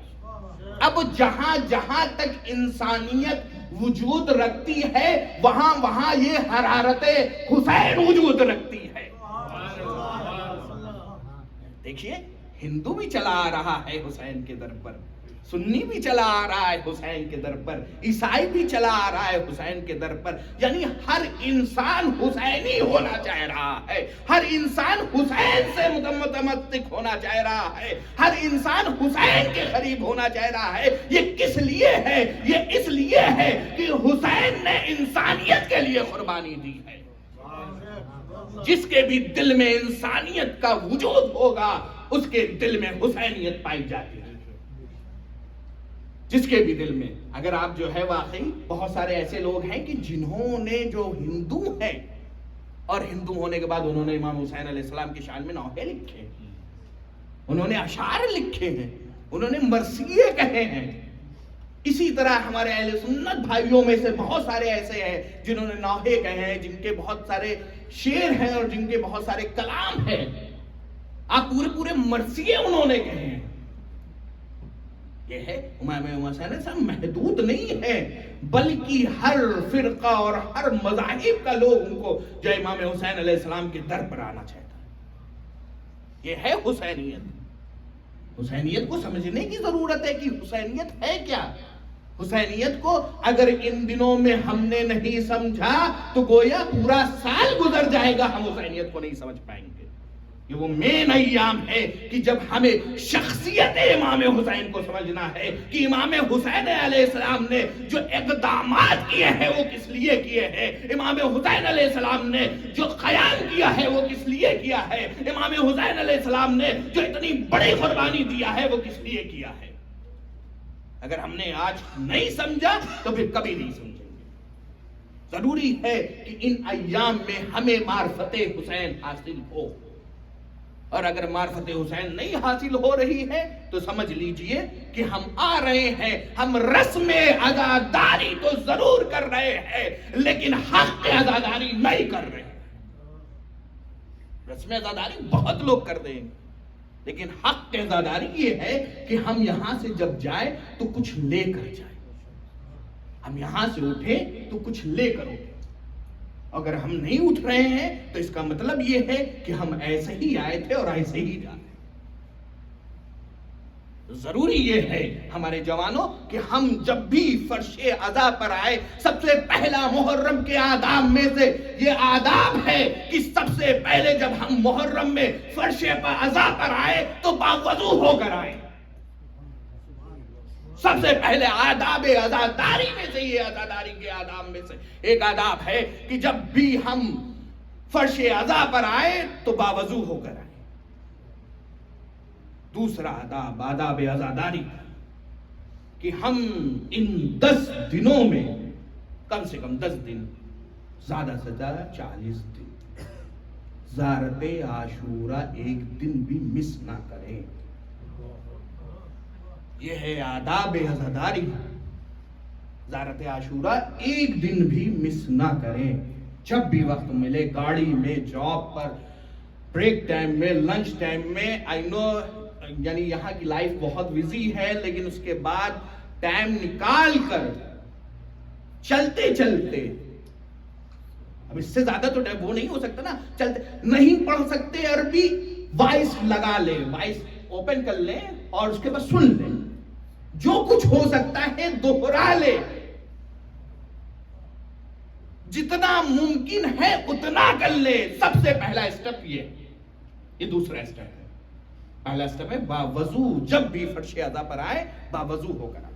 اب جہاں جہاں تک انسانیت وجود رکھتی ہے وہاں یہ حرارت حسین وجود رکھتی ہے. دیکھیے ہندو بھی چلا آ رہا ہے حسین کے در پر, سنی بھی چلا آ رہا ہے حسین کے در پر, عیسائی بھی چلا آ رہا ہے حسین کے در پر. یعنی ہر انسان حسینی ہونا چاہ رہا ہے, ہر انسان حسین سے متمسک ہونا چاہ رہا ہے, ہر انسان حسین کے قریب ہونا چاہ رہا ہے. یہ کس لیے ہے؟ یہ اس لیے ہے کہ حسین نے انسانیت کے لیے قربانی دی ہے. جس کے بھی دل میں انسانیت کا وجود ہوگا اس کے دل میں حسینیت پائی جاتی ہے. جس کے بھی دل میں, اگر آپ جو ہے واقعی بہت سارے ایسے لوگ ہیں کہ جنہوں نے جو ہندو ہیں اور ہندو ہونے کے بعد انہوں نے امام حسین علیہ السلام کی شان میں نوحے لکھے, انہوں نے اشعار لکھے ہیں, انہوں نے مرثیے کہے ہیں, اسی طرح ہمارے اہل سنت بھائیوں میں سے بہت سارے ایسے ہیں جنہوں نے نوحے کہے ہیں، جن کے بہت سارے شعر ہیں اور جن کے بہت سارے کلام ہیں، آپ پورے مرثیے انہوں نے کہے ہیں. یہ ہے امام حسین صاحب محدود نہیں ہے، بلکہ ہر فرقہ اور ہر مذاہب کا لوگ ان کو جو امام حسین علیہ السلام کے در پر آنا چاہتا ہے. یہ ہے حسینیت. حسینیت کو سمجھنے کی ضرورت ہے کہ حسینیت ہے کیا. حسینیت کو اگر ان دنوں میں ہم نے نہیں سمجھا تو گویا پورا سال گزر جائے گا، ہم حسینیت کو نہیں سمجھ پائیں گے. یہ وہ مین ایام ہے کہ جب ہمیں شخصیت امام حسین کو سمجھنا ہے کہ امام حسین علیہ السلام نے جو اقدامات کیے ہیں وہ کس لیے کیے ہیں، امام حسین علیہ السلام نے جو قیام کیا ہے وہ کس لیے کیا ہے، امام حسین علیہ السلام نے جو اتنی بڑی قربانی دیا ہے وہ کس لیے کیا ہے. اگر ہم نے آج نہیں سمجھا تو پھر کبھی نہیں سمجھیں گے. ضروری ہے کہ ان ایام میں ہمیں معرفت حسین حاصل ہو، اور اگر معرفت حسین نہیں حاصل ہو رہی ہے تو سمجھ لیجئے کہ ہم آ رہے ہیں، ہم رسم عزاداری تو ضرور کر رہے ہیں لیکن حق عزاداری نہیں کر رہے. رسم عزاداری بہت لوگ کر دیں گے لیکن حق عزاداری یہ ہے کہ ہم یہاں سے جب جائیں تو کچھ لے کر جائیں، ہم یہاں سے اٹھیں تو کچھ لے کر اٹھیں. اگر ہم نہیں اٹھ رہے ہیں تو اس کا مطلب یہ ہے کہ ہم ایسے ہی آئے تھے اور ایسے ہی جا رہے ہیں. ضروری یہ ہے ہمارے جوانوں کہ ہم جب بھی فرش عزا پر آئے، سب سے پہلا محرم کے آداب میں سے یہ آداب ہے کہ سب سے پہلے جب ہم محرم میں فرش عزا پر آئے تو باوضو ہو کر آئے. سب سے پہلے آداب عزاداری میں سے، یہ عزاداری کے آداب میں سے ایک آداب ہے کہ جب بھی ہم فرش عزا پر آئے تو باوضو ہو کر آئے. دوسرا آداب آداب عزاداری کہ ہم ان 10 دنوں میں کم سے کم 10 دن، زیادہ سے زیادہ 40 دن زیارت عاشورہ ایک دن بھی مس نہ کریں. یہ ہے آداب عزاداری. زیارت عاشورہ ایک دن بھی مس نہ کریں. جب بھی وقت ملے، گاڑی میں، جاب پر، بریک ٹائم میں، لنچ ٹائم میں. آئی نو یعنی یہاں کی لائف بہت بزی ہے لیکن اس کے بعد ٹائم نکال کر چلتے چلتے، اب اس سے زیادہ تو وہ نہیں ہو سکتا نا، چلتے نہیں پڑھ سکتے عربی، وائس لگا لیں، وائس اوپن کر لیں اور اس کے بعد سن لیں. جو کچھ ہو سکتا ہے دوہرا لیں، جتنا ممکن ہے اتنا کر لیں. سب سے پہلا اسٹیپ یہ دوسرا اسٹیپ ہے. پہلا اسٹیپ ہے باوضو جب بھی فرش عزا پر آئے باوضو ہو کر آئے.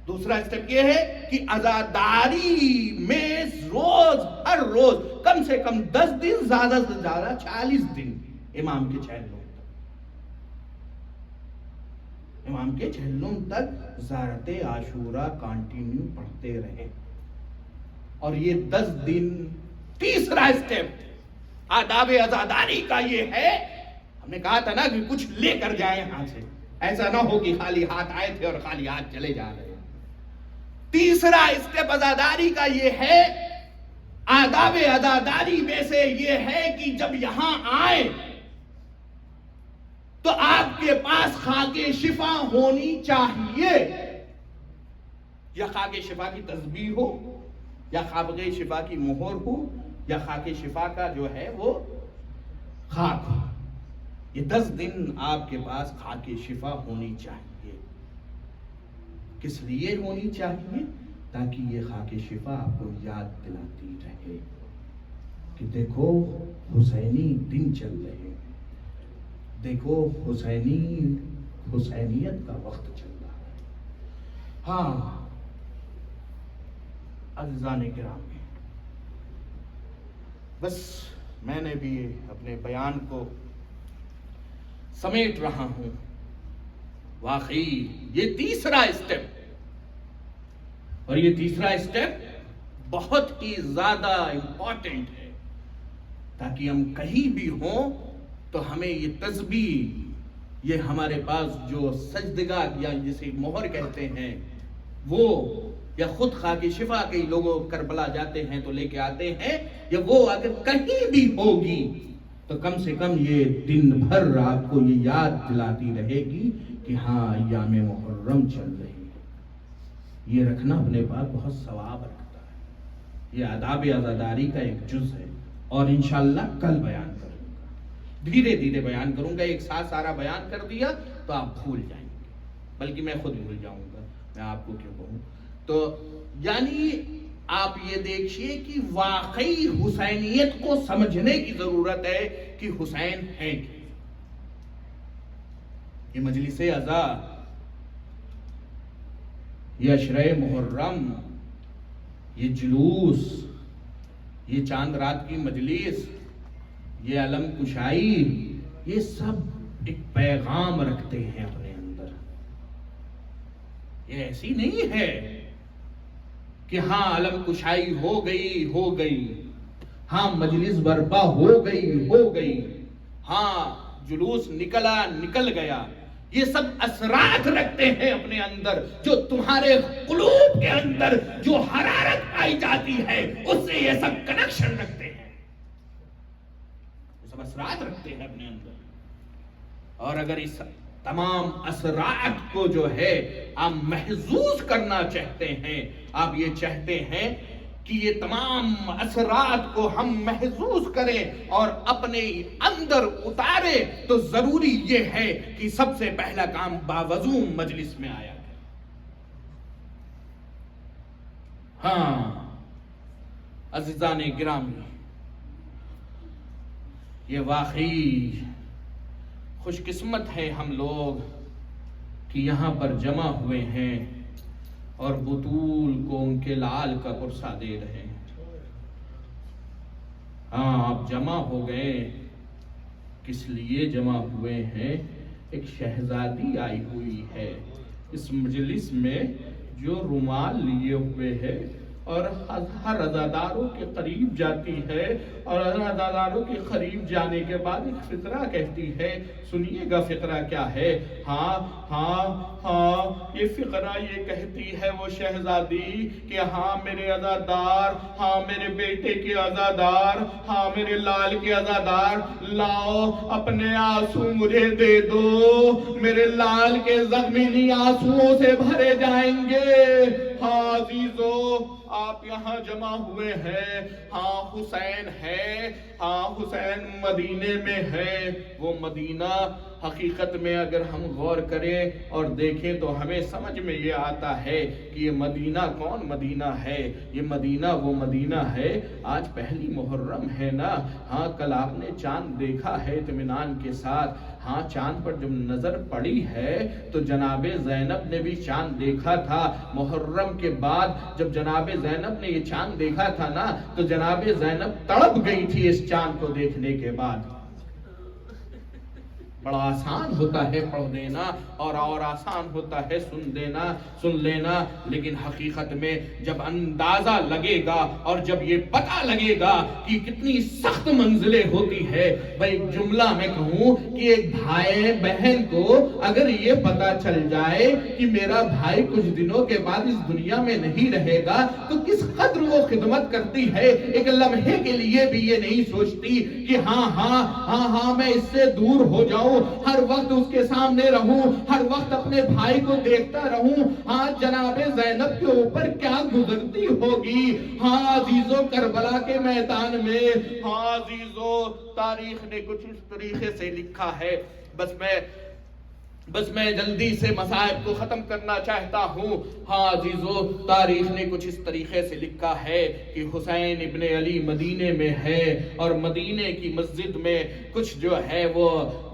دوسرا اسٹیپ یہ ہے کہ عزاداری میں روز، ہر روز کم سے کم 10 دن، زیادہ سے زیادہ 40 دن امام کے چہلوں تک، امام کے چہلوں تک زیارت عاشورہ کنٹینیو پڑھتے رہیں. اور یہ 10 دن تیسرا اسٹیپ آداب عزاداری کا یہ ہے. ہم نے کہا تھا نا کہ کچھ لے کر جائیں یہاں سے، ایسا نہ ہو کہ خالی ہاتھ آئے تھے اور خالی ہاتھ چلے جا رہے ہیں. تیسرا اسٹیپ عزاداری کا یہ ہے، آداب عزاداری میں سے یہ ہے کہ جب یہاں آئے تو آپ کے پاس خاک شفا ہونی چاہیے. یا خاک شفا کی تسبیح ہو، یا خاک شفا کی مہر ہو، یا خاک شفا کا جو ہے وہ خاک. یہ 10 دن آپ کے پاس خاک شفا ہونی چاہیے. کس لیے ہونی چاہیے؟ تاکہ یہ خاک شفا آپ کو یاد دلاتی رہے کہ دیکھو حسینی دن چل رہے ہیں، دیکھو حسینیت کا وقت چل رہا ہے. ہاں عزیزان کرام، بس میں نے بھی اپنے بیان کو سمیٹ رہا ہوں. واقعی یہ تیسرا اسٹیپ، اور یہ تیسرا اسٹیپ بہت ہی زیادہ امپورٹنٹ ہے تاکہ ہم کہیں بھی ہوں تو ہمیں یہ تسبیح، یہ ہمارے پاس جو سجدگاہ یا جسے مہر کہتے ہیں، وہ یا خود خاک شفا کے لوگوں کربلا جاتے ہیں تو لے کے آتے ہیں، یا وہ اگر کہیں بھی ہوگی تو کم سے کم یہ دن بھر آپ کو یہ یاد دلاتی رہے گی کہ ہاں ایام محرم چل رہی ہے۔ یہ رکھنا اپنے پاس بہت ثواب رکھتا ہے، یہ آداب عزاداری کا ایک جز ہے، اور انشاءاللہ کل بیان کروں گا، دھیرے دھیرے بیان کروں گا۔ ایک ساتھ سارا بیان کر دیا تو آپ بھول جائیں گے، بلکہ میں خود بھول جاؤں گا، میں آپ کو کیوں کہوں۔ تو یعنی آپ یہ دیکھیے کہ واقعی حسینیت کو سمجھنے کی ضرورت ہے کہ حسین ہے کیا۔ یہ مجلس عزا، یہ عشرہ محرم، یہ جلوس، یہ چاند رات کی مجلس، یہ علم کشائی، یہ سب ایک پیغام رکھتے ہیں اپنے اندر۔ یہ ایسی نہیں ہے کہ ہاں علم کشائی ہو گئی، ہاں مجلس برپا ہو گئی، ہاں جلوس نکل گیا۔ یہ سب اثرات رکھتے ہیں اپنے اندر، جو تمہارے قلوب کے اندر جو حرارت پائی جاتی ہے اس سے یہ سب کنیکشن رکھتے ہیں، یہ سب اثرات رکھتے ہیں اپنے اندر۔ اور اگر اس تمام اثرات کو جو ہے آپ محسوس کرنا چاہتے ہیں، آپ یہ چاہتے ہیں کہ یہ تمام اثرات کو ہم محسوس کریں اور اپنے اندر اتاریں، تو ضروری یہ ہے کہ سب سے پہلا کام باوضو مجلس میں آیا ہے۔ ہاں عزیزان گرامی، یہ واقعی خوش قسمت ہے ہم لوگ کہ یہاں پر جمع ہوئے ہیں اور بطول کو ان کے لال کا قرصہ دے رہے ہیں۔ ہاں آپ جمع ہو گئے، کس لیے جمع ہوئے ہیں؟ ایک شہزادی آئی ہوئی ہے اس مجلس میں جو رومال لیے ہوئے ہے اور ہر عزاداروں کے قریب جاتی ہے، اور عزاداروں کے قریب جانے کے بعد ایک فقرہ کہتی ہے۔ سنیے گا فقرہ کیا ہے۔ یہ فقرہ یہ کہتی ہے وہ شہزادی کہ ہاں میرے عزادار، ہاں میرے بیٹے کے عزادار، ہاں میرے لال کے عزادار، لاؤ اپنے آنسو مجھے دے دو، میرے لال کے زخمی آنسوؤں سے بھرے جائیں گے۔ ہاں عزیزو، آپ یہاں جمع ہوئے ہیں، ہاں حسین ہے، ہاں حسین مدینے میں ہے۔ وہ مدینہ حقیقت میں اگر ہم غور کریں اور دیکھیں تو ہمیں سمجھ میں یہ آتا ہے کہ یہ مدینہ کون مدینہ ہے؟ یہ مدینہ وہ مدینہ ہے۔ آج پہلی محرم ہے نا، ہاں کل آپ نے چاند دیکھا ہے اطمینان کے ساتھ، ہاں چاند پر جب نظر پڑی ہے تو جناب زینب نے بھی چاند دیکھا تھا۔ محرم کے بعد جب جناب زینب نے یہ چاند دیکھا تھا نا تو جناب زینب تڑپ گئی تھی اس چاند کو دیکھنے کے بعد۔ بڑا آسان ہوتا ہے پڑھ دینا اور آسان ہوتا ہے سن لینا، لیکن حقیقت میں جب اندازہ لگے گا اور جب یہ پتہ لگے گا کہ کتنی سخت منزلیں ہوتی ہے۔ بھائی جملہ میں کہوں کہ ایک بھائی بہن کو اگر یہ پتہ چل جائے کہ میرا بھائی کچھ دنوں کے بعد اس دنیا میں نہیں رہے گا تو کس قدر وہ خدمت کرتی ہے، ایک لمحے کے لیے بھی یہ نہیں سوچتی کہ ہاں میں اس سے دور ہو جاؤں، ہر وقت اس کے سامنے رہوں، ہر وقت اپنے بھائی کو دیکھتا رہوں۔ ہاں جناب زینب کے اوپر کیا گزرتی ہوگی۔ ہاں عزیزو کربلا کے میدان میں، ہاں عزیزو تاریخ نے کچھ اس طریقے سے لکھا ہے۔ بس میں جلدی سے مصائب کو ختم کرنا چاہتا ہوں۔ ہاں عزیزو تاریخ نے کچھ اس طریقے سے لکھا ہے کہ حسین ابن علی مدینے میں ہے اور مدینے کی مسجد میں کچھ جو ہے وہ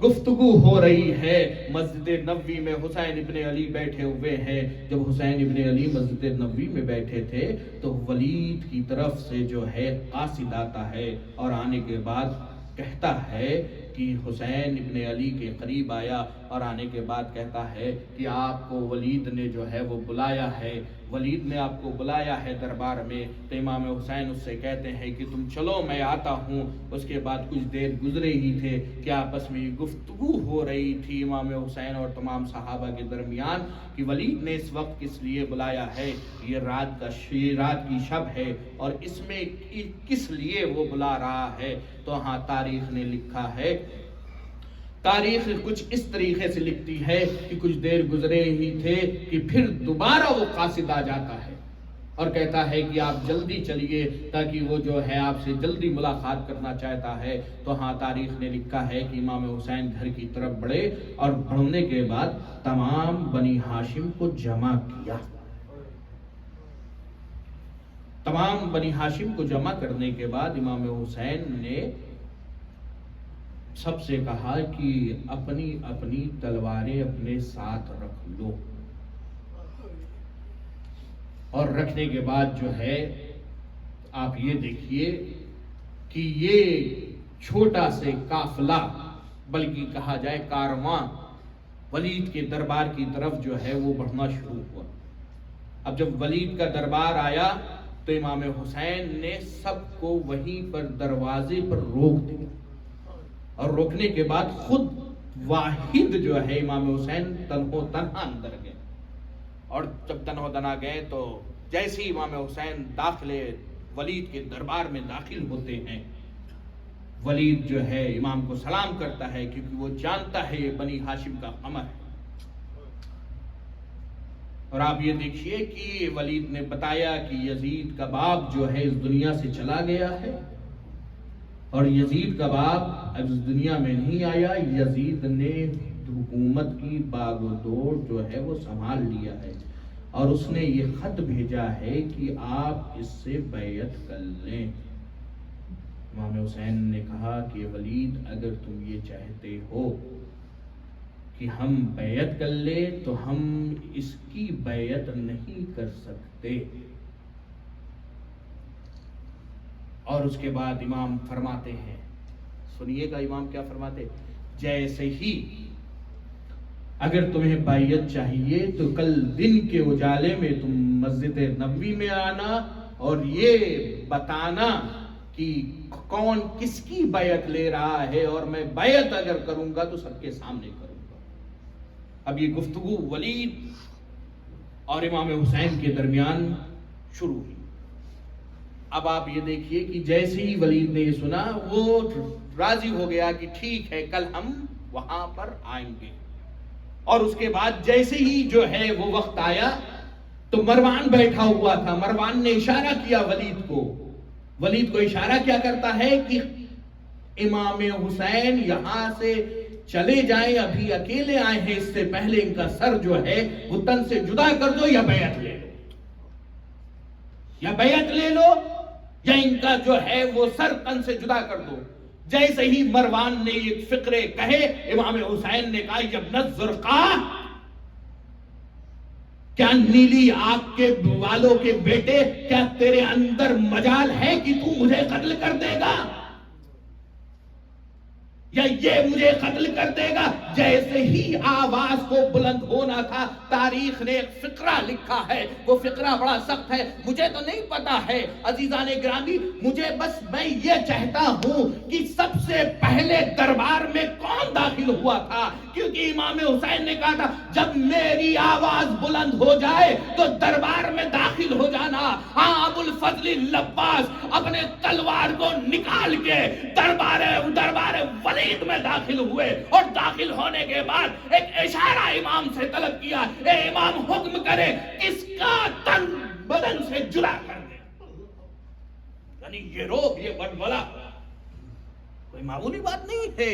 گفتگو ہو رہی ہے۔ مسجد نبوی میں حسین ابن علی بیٹھے ہوئے ہیں۔ جب حسین ابن علی مسجد نبوی میں بیٹھے تھے تو ولید کی طرف سے جو ہے قاصد آتا ہے اور آنے کے بعد کہتا ہے کہ حسین ابن علی کے قریب آیا اور آنے کے بعد کہتا ہے کہ آپ کو ولید نے جو ہے وہ بلایا ہے، ولید نے آپ کو بلایا ہے دربار میں۔ تو امام حسین اس سے کہتے ہیں کہ تم چلو میں آتا ہوں۔ اس کے بعد کچھ دیر گزرے ہی تھے کہ آپس میں گفتگو ہو رہی تھی امام حسین اور تمام صحابہ کے درمیان کہ ولید نے اس وقت کس لیے بلایا ہے، یہ رات کی شب ہے اور اس میں کس لیے وہ بلا رہا ہے۔ تو ہاں تاریخ نے لکھا ہے، تاریخ کچھ اس طریقے سے لکھتی ہے کہ کچھ دیر گزرے ہی تھے کہ پھر دوبارہ وہ قاصد آ جاتا ہے اور کہتا ہے کہ آپ جلدی چلیے تاکہ وہ جو ہے آپ سے جلدی ملاقات کرنا چاہتا ہے۔ تو ہاں تاریخ نے لکھا ہے کہ امام حسین گھر کی طرف بڑھے اور بڑھنے کے بعد تمام بنی ہاشم کو جمع کیا۔ تمام بنی ہاشم کو جمع کرنے کے بعد امام حسین نے سب سے کہا کہ اپنی اپنی تلواریں اپنے ساتھ رکھ لو، اور رکھنے کے بعد جو ہے آپ یہ دیکھیے کہ یہ چھوٹا سے قافلہ، بلکہ کہا جائے کارواں، ولید کے دربار کی طرف جو ہے وہ بڑھنا شروع ہوا۔ اب جب ولید کا دربار آیا تو امام حسین نے سب کو وہیں پر دروازے پر روک دیا، اور روکنے کے بعد خود واحد جو ہے امام حسین تنہا اندر گئے۔ اور جب تنہا گئے تو جیسے ہی امام حسین ولید کے دربار میں داخل ہوتے ہیں، ولید جو ہے امام کو سلام کرتا ہے کیونکہ وہ جانتا ہے یہ بنی ہاشم کا امر ہے۔ اور آپ یہ دیکھیے کہ ولید نے بتایا کہ یزید کا باپ جو ہے اس دنیا سے چلا گیا ہے، اور یزید کا باپ اب اس دنیا میں نہیں آیا، یزید نے حکومت کی باغ و دور جو ہے وہ سنبھال لیا ہے، اور اس نے یہ خط بھیجا ہے کہ آپ اس سے بیعت کر لیں۔ امام حسین نے کہا کہ ولید اگر تم یہ چاہتے ہو کہ ہم بیعت کر لیں تو ہم اس کی بیعت نہیں کر سکتے۔ اور اس کے بعد امام فرماتے ہیں، سنیے گا امام کیا فرماتے، جیسے ہی اگر تمہیں بیعت چاہیے تو کل دن کے اجالے میں تم مسجد نبوی میں آنا اور یہ بتانا کہ کون کس کی بیعت لے رہا ہے، اور میں بیعت اگر کروں گا تو سب کے سامنے کروں گا۔ اب یہ گفتگو ولید اور امام حسین کے درمیان شروع ہوئی۔ اب آپ یہ دیکھیے کہ جیسے ہی ولید نے یہ سنا وہ راضی ہو گیا کہ ٹھیک ہے کل ہم وہاں پر آئیں گے۔ اور اس کے بعد جیسے ہی جو ہے وہ وقت آیا تو مروان بیٹھا ہوا تھا، مروان نے اشارہ کیا ولید کو اشارہ کیا کرتا ہے کہ امام حسین یہاں سے چلے جائیں، ابھی اکیلے آئے ہیں، اس سے پہلے ان کا سر جو ہے وہ تن سے جدا کر دو یا بیعت لے لو، یا ان کا جو ہے وہ سر تن سے جدا کر دو۔ جیسے ہی مروان نے یہ فقرے کہے، امام حسین نے کہا ابن الزرقاء، کیا نیلی آنکھ کے والوں کے بیٹے، کیا تیرے اندر مجال ہے کہ تو مجھے قتل کر دے گا یا یہ مجھے قتل کر دے گا؟ جیسے ہی آواز کو بلند ہونا تھا، تاریخ نے ایک فقرہ لکھا ہے، وہ فقرہ بڑا سخت ہے، مجھے تو نہیں پتا ہے عزیزان گرامی، میں یہ چاہتا ہوں کہ سب سے پہلے دربار میں کون داخل ہوا تھا، کیونکہ امام حسین نے کہا تھا جب میری آواز بلند ہو جائے تو دربار میں داخل ہو جانا۔ ہاں، ابو الفضل لباس اپنے تلوار کو نکال کے دربار ولید میں داخل ہوئے، اور داخل ہونے کے بعد ایک اشارہ امام سے طلب کیا، اے امام حکم کرے کس کا تن بدن سے جدا کر دے۔ یعنی یہ روب، یہ ولولہ کوئی معمولی بات نہیں ہے،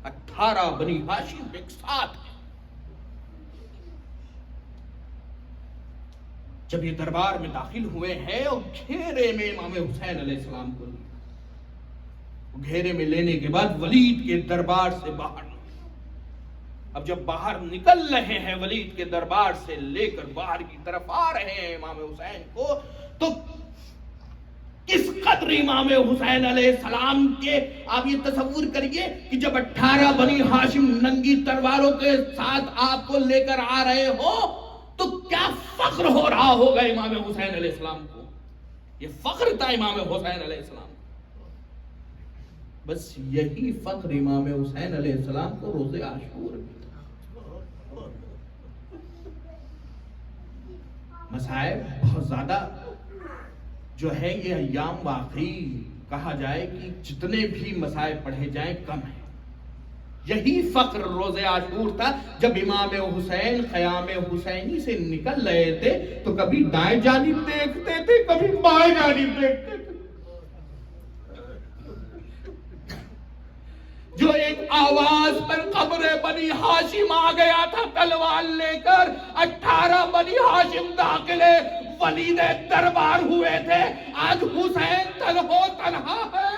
18 بنی ہاشم ایک ساتھ۔ جب یہ دربار میں داخل ہوئے ہیں اور گھیرے میں امام حسین علیہ السلام کو گھیرے میں لینے کے بعد ولید کے دربار سے باہر، اب جب باہر نکل رہے ہیں ولید کے دربار سے لے کر باہر کی طرف آ رہے ہیں امام حسین کو، تو کس قدر امام حسین علیہ السلام کے آپ یہ تصور کریے کہ جب 18 بنی ہاشم ننگی تلواروں کے ساتھ آپ کو لے کر آ رہے ہو تو کیا فخر ہو رہا ہوگا امام حسین علیہ السلام کو. یہ فخر تھا امام حسین علیہ السلام. بس یہی فخر امام حسین علیہ السلام کو روز عاشور میں. مصائب بہت زیادہ جو ہے یہ ایام واقعی کہا جائے کہ جتنے بھی مصائب پڑھے جائیں کم ہیں. یہی فخر روز عاشور تھا جب امام حسین خیام حسینی سے نکل رہے تھے تو کبھی دائیں جانب دیکھتے تھے کبھی بائیں جانب دیکھتے تھے. جو ایک آواز پر قبر بنی ہاشم آ گیا تھا تلوار لے کر, 18 بنی ہاشم داخلے ولید دربار ہوئے تھے. آج حسین تنہا ہے.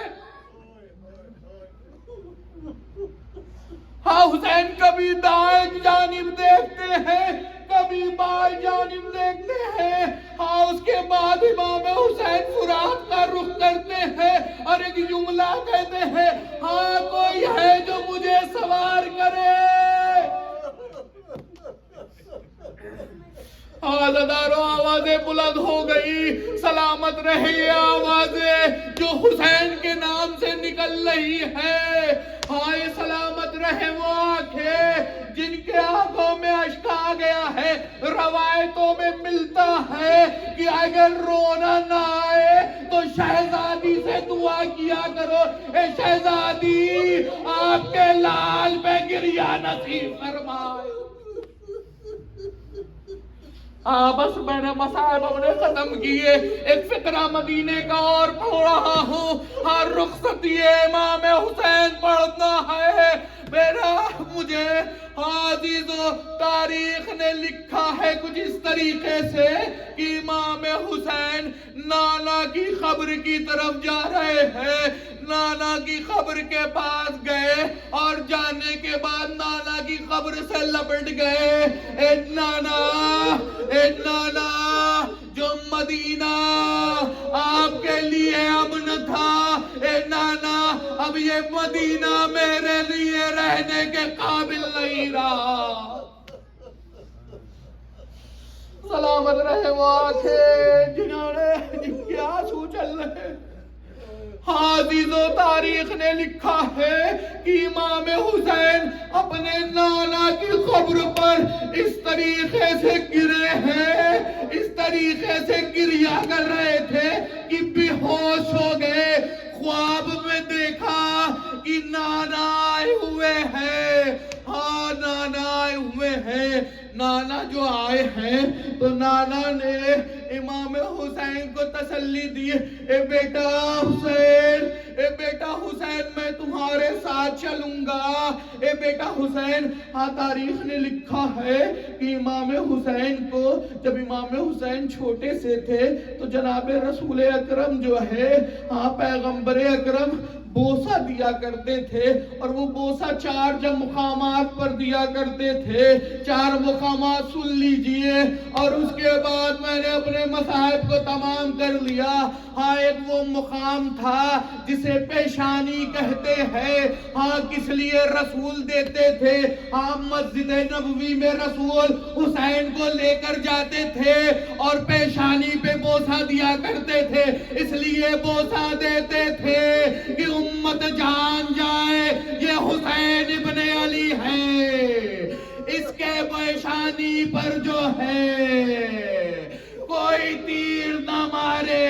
ہاں حسین کبھی دائیں جانب دیکھتے ہیں کبھی بائیں جانب دیکھتے ہیں. ہاں اس کے بعد امام حسین فرات کا رخ کرتے ہیں اور ایک جملہ کہتے ہیں, ہاں کوئی ہے جو مجھے سوار کرے. آزاداروں آوازیں بلند ہو گئی. سلامت رہے یہ آوازیں جو حسین کے نام سے نکل رہی ہے. ہاں یہ سلامت رہے وہ آنکھیں جن کے آنکھوں میں اشک آ گیا ہے. روایتوں میں ملتا ہے کہ اگر رونا نہ آئے تو شہزادی سے دعا کیا کرو, اے شہزادی آپ کے لال پہ گریہ نصیب فرمائے. بس میں نے مصائب اپنے ختم کیے. ایک فقرہ مدینے کا اور پڑھ رہا ہوں. ہر رخصتی امام حسین پڑھنا ہے میرا. مجھے عزیزو تاریخ نے لکھا ہے کچھ اس طریقے سے کہ امام حسین نانا کی قبر کی طرف جا رہے ہیں. نانا کی قبر کے پاس گئے اور جانے کے بعد نانا کی قبر سے لپٹ گئے. اے نانا جو مدینہ آپ کے لیے امن تھا, اے نانا اب یہ مدینہ میرے لیے رہنے کے قابل نہیں رہا. سلامت رہے وہ آنکھیں جن کے آنسو چل رہے. عزیزو تاریخ نے لکھا ہے کہ امام حسین اپنے نانا کی قبر پر اس طریقے سے گرے ہیں, اس طریقے سے گریہ کر رہے تھے کہ بے ہوش ہو گئے. خواب میں دیکھا کہ نانا آئے ہوئے ہیں. ہاں نانا آئے ہوئے ہیں. نانا جو آئے ہیں تو نانا نے امام حسین کو تسلی دی, اے بیٹا حسین میں تمہارے ساتھ چلوں گا. اے بیٹا حسین. ہاں تاریخ نے لکھا ہے کہ امام حسین کو جب امام حسین چھوٹے سے تھے تو جناب رسول اکرم جو ہے, ہاں پیغمبر اکرم بوسہ دیا کرتے تھے اور وہ بوسہ 4 مقامات پر دیا کرتے تھے. 4 مقامات سن لیجئے اور اس کے بعد میں نے اپنے مصائب کو تمام کر لیا. ہاں ایک وہ مقام تھا جسے پیشانی کہتے ہیں. ہاں کس لیے رسول دیتے تھے, ہاں مسجد نبوی میں رسول حسین کو لے کر جاتے تھے اور پیشانی پہ بوسہ دیا کرتے تھے. اس لیے بوسہ دیتے تھے کہ امت جان جائے یہ حسین ابن علی ہے. اس کے پیشانی پر جو ہے کوئی تیر نہ مارے,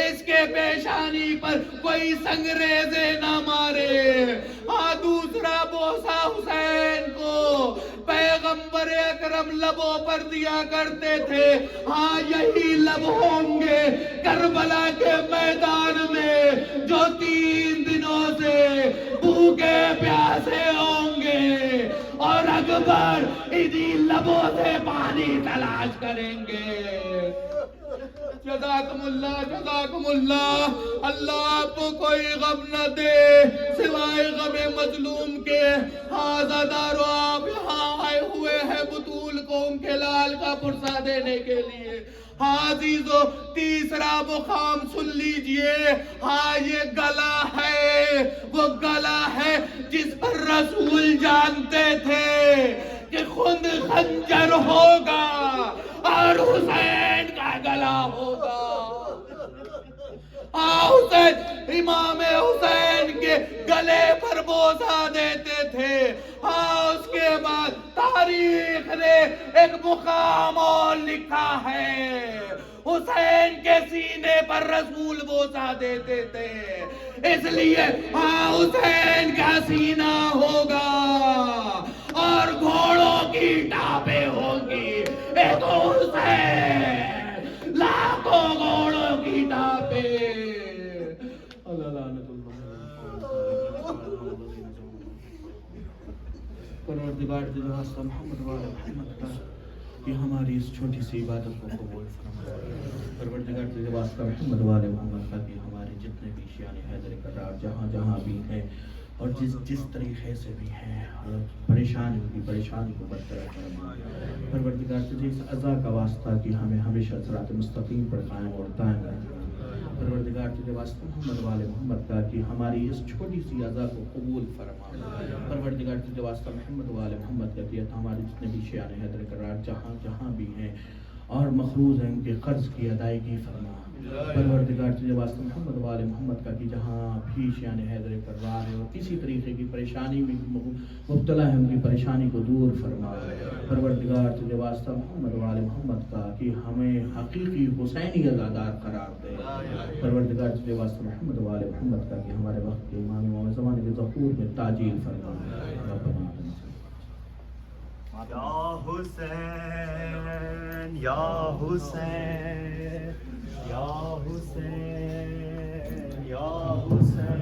اس کے پیشانی پر کوئی سنگریزے نہ مارے. ہاں دوسرا بوسہ حسین کو پیغمبر اکرم لبوں پر دیا کرتے تھے. ہاں یہی لب ہوں گے کربلا کے میدان میں جو 3 دنوں سے بھوکے پیاسے ہوں گے اور اکبر انہی لبوں سے پانی تلاش کریں گے. جزاکم اللہ. اللہ آپ کو کوئی غم نہ دے سوائے غم مظلوم کے. ہاں زادارو آپ یہاں آئے ہوئے ہیں بطول کو ان کے لال کا پرسہ دینے کے لیے. ہاں عزیزو تیسرا مقام سن لیجئے. ہاں یہ گلا ہے، وہ گلا ہے جس پر رسول جانتے تھے کہ خود خنجر ہوگا اور حسین کا گلا ہوگا. حسین امام حسین کے گلے پر بوسہ دیتے تھے. اس کے بعد تاریخ نے ایک مقام اور لکھا ہے، حسین کے سینے پر رسول بوسہ دیتے تھے، اس لیے حسین کا سینہ ہوگا اور گھوڑوں کی ٹاپیں ہوں گی. ایک حسین لاکھوں گھوڑوں کی ٹاپیں. اللہ لعنت اللہ. پروردگار دل واسطہ محمد والے محمد کا کہ ہماری اس چھوٹی سی عبادت کو قبول فرمائے. پروردگار دل واسطہ محمد والے محمد کا کہ ہمارے جتنے بھی شیان حیدر کرار جہاں جہاں بھی ہیں اور جس طریقے سے بھی ہیں پریشانی کو برطرف فرمائے. پروردگار تجھے اس عزا کا واسطہ کہ ہمیں ہمیشہ صراط مستقیم پر قائم اور دائم رکھنا. پروردگار تجھے واسطہ محمد والے محمد کا کہ ہماری اس چھوٹی سی عزا کو قبول فرما. پروردگار تجھے واسطہ محمد والے محمد کا کہ ہمارے جتنے بھی شیان حیدر کرار جہاں جہاں بھی ہیں اور مخروض ہیں ان کے قرض کی ادائیگی فرما. پروردگار تجھے واسطہ محمد والے محمد کا کہ جہاں بھی شیان حیدر کرار ہے اور کسی طریقے کی پریشانی میں مبتلا ہے ان کی پریشانی کو دور فرما. پروردگار تجھے واسطہ محمد والے محمد کا کہ ہمیں حقیقی حسینی عزادار قرار دے. پروردگار تجھے واسطہ محمد والے محمد کا کہ ہمارے وقت کے امام زمانے کے ظہور میں تاجیل فرما. یا حسین یا حسین یا حسین یا حسین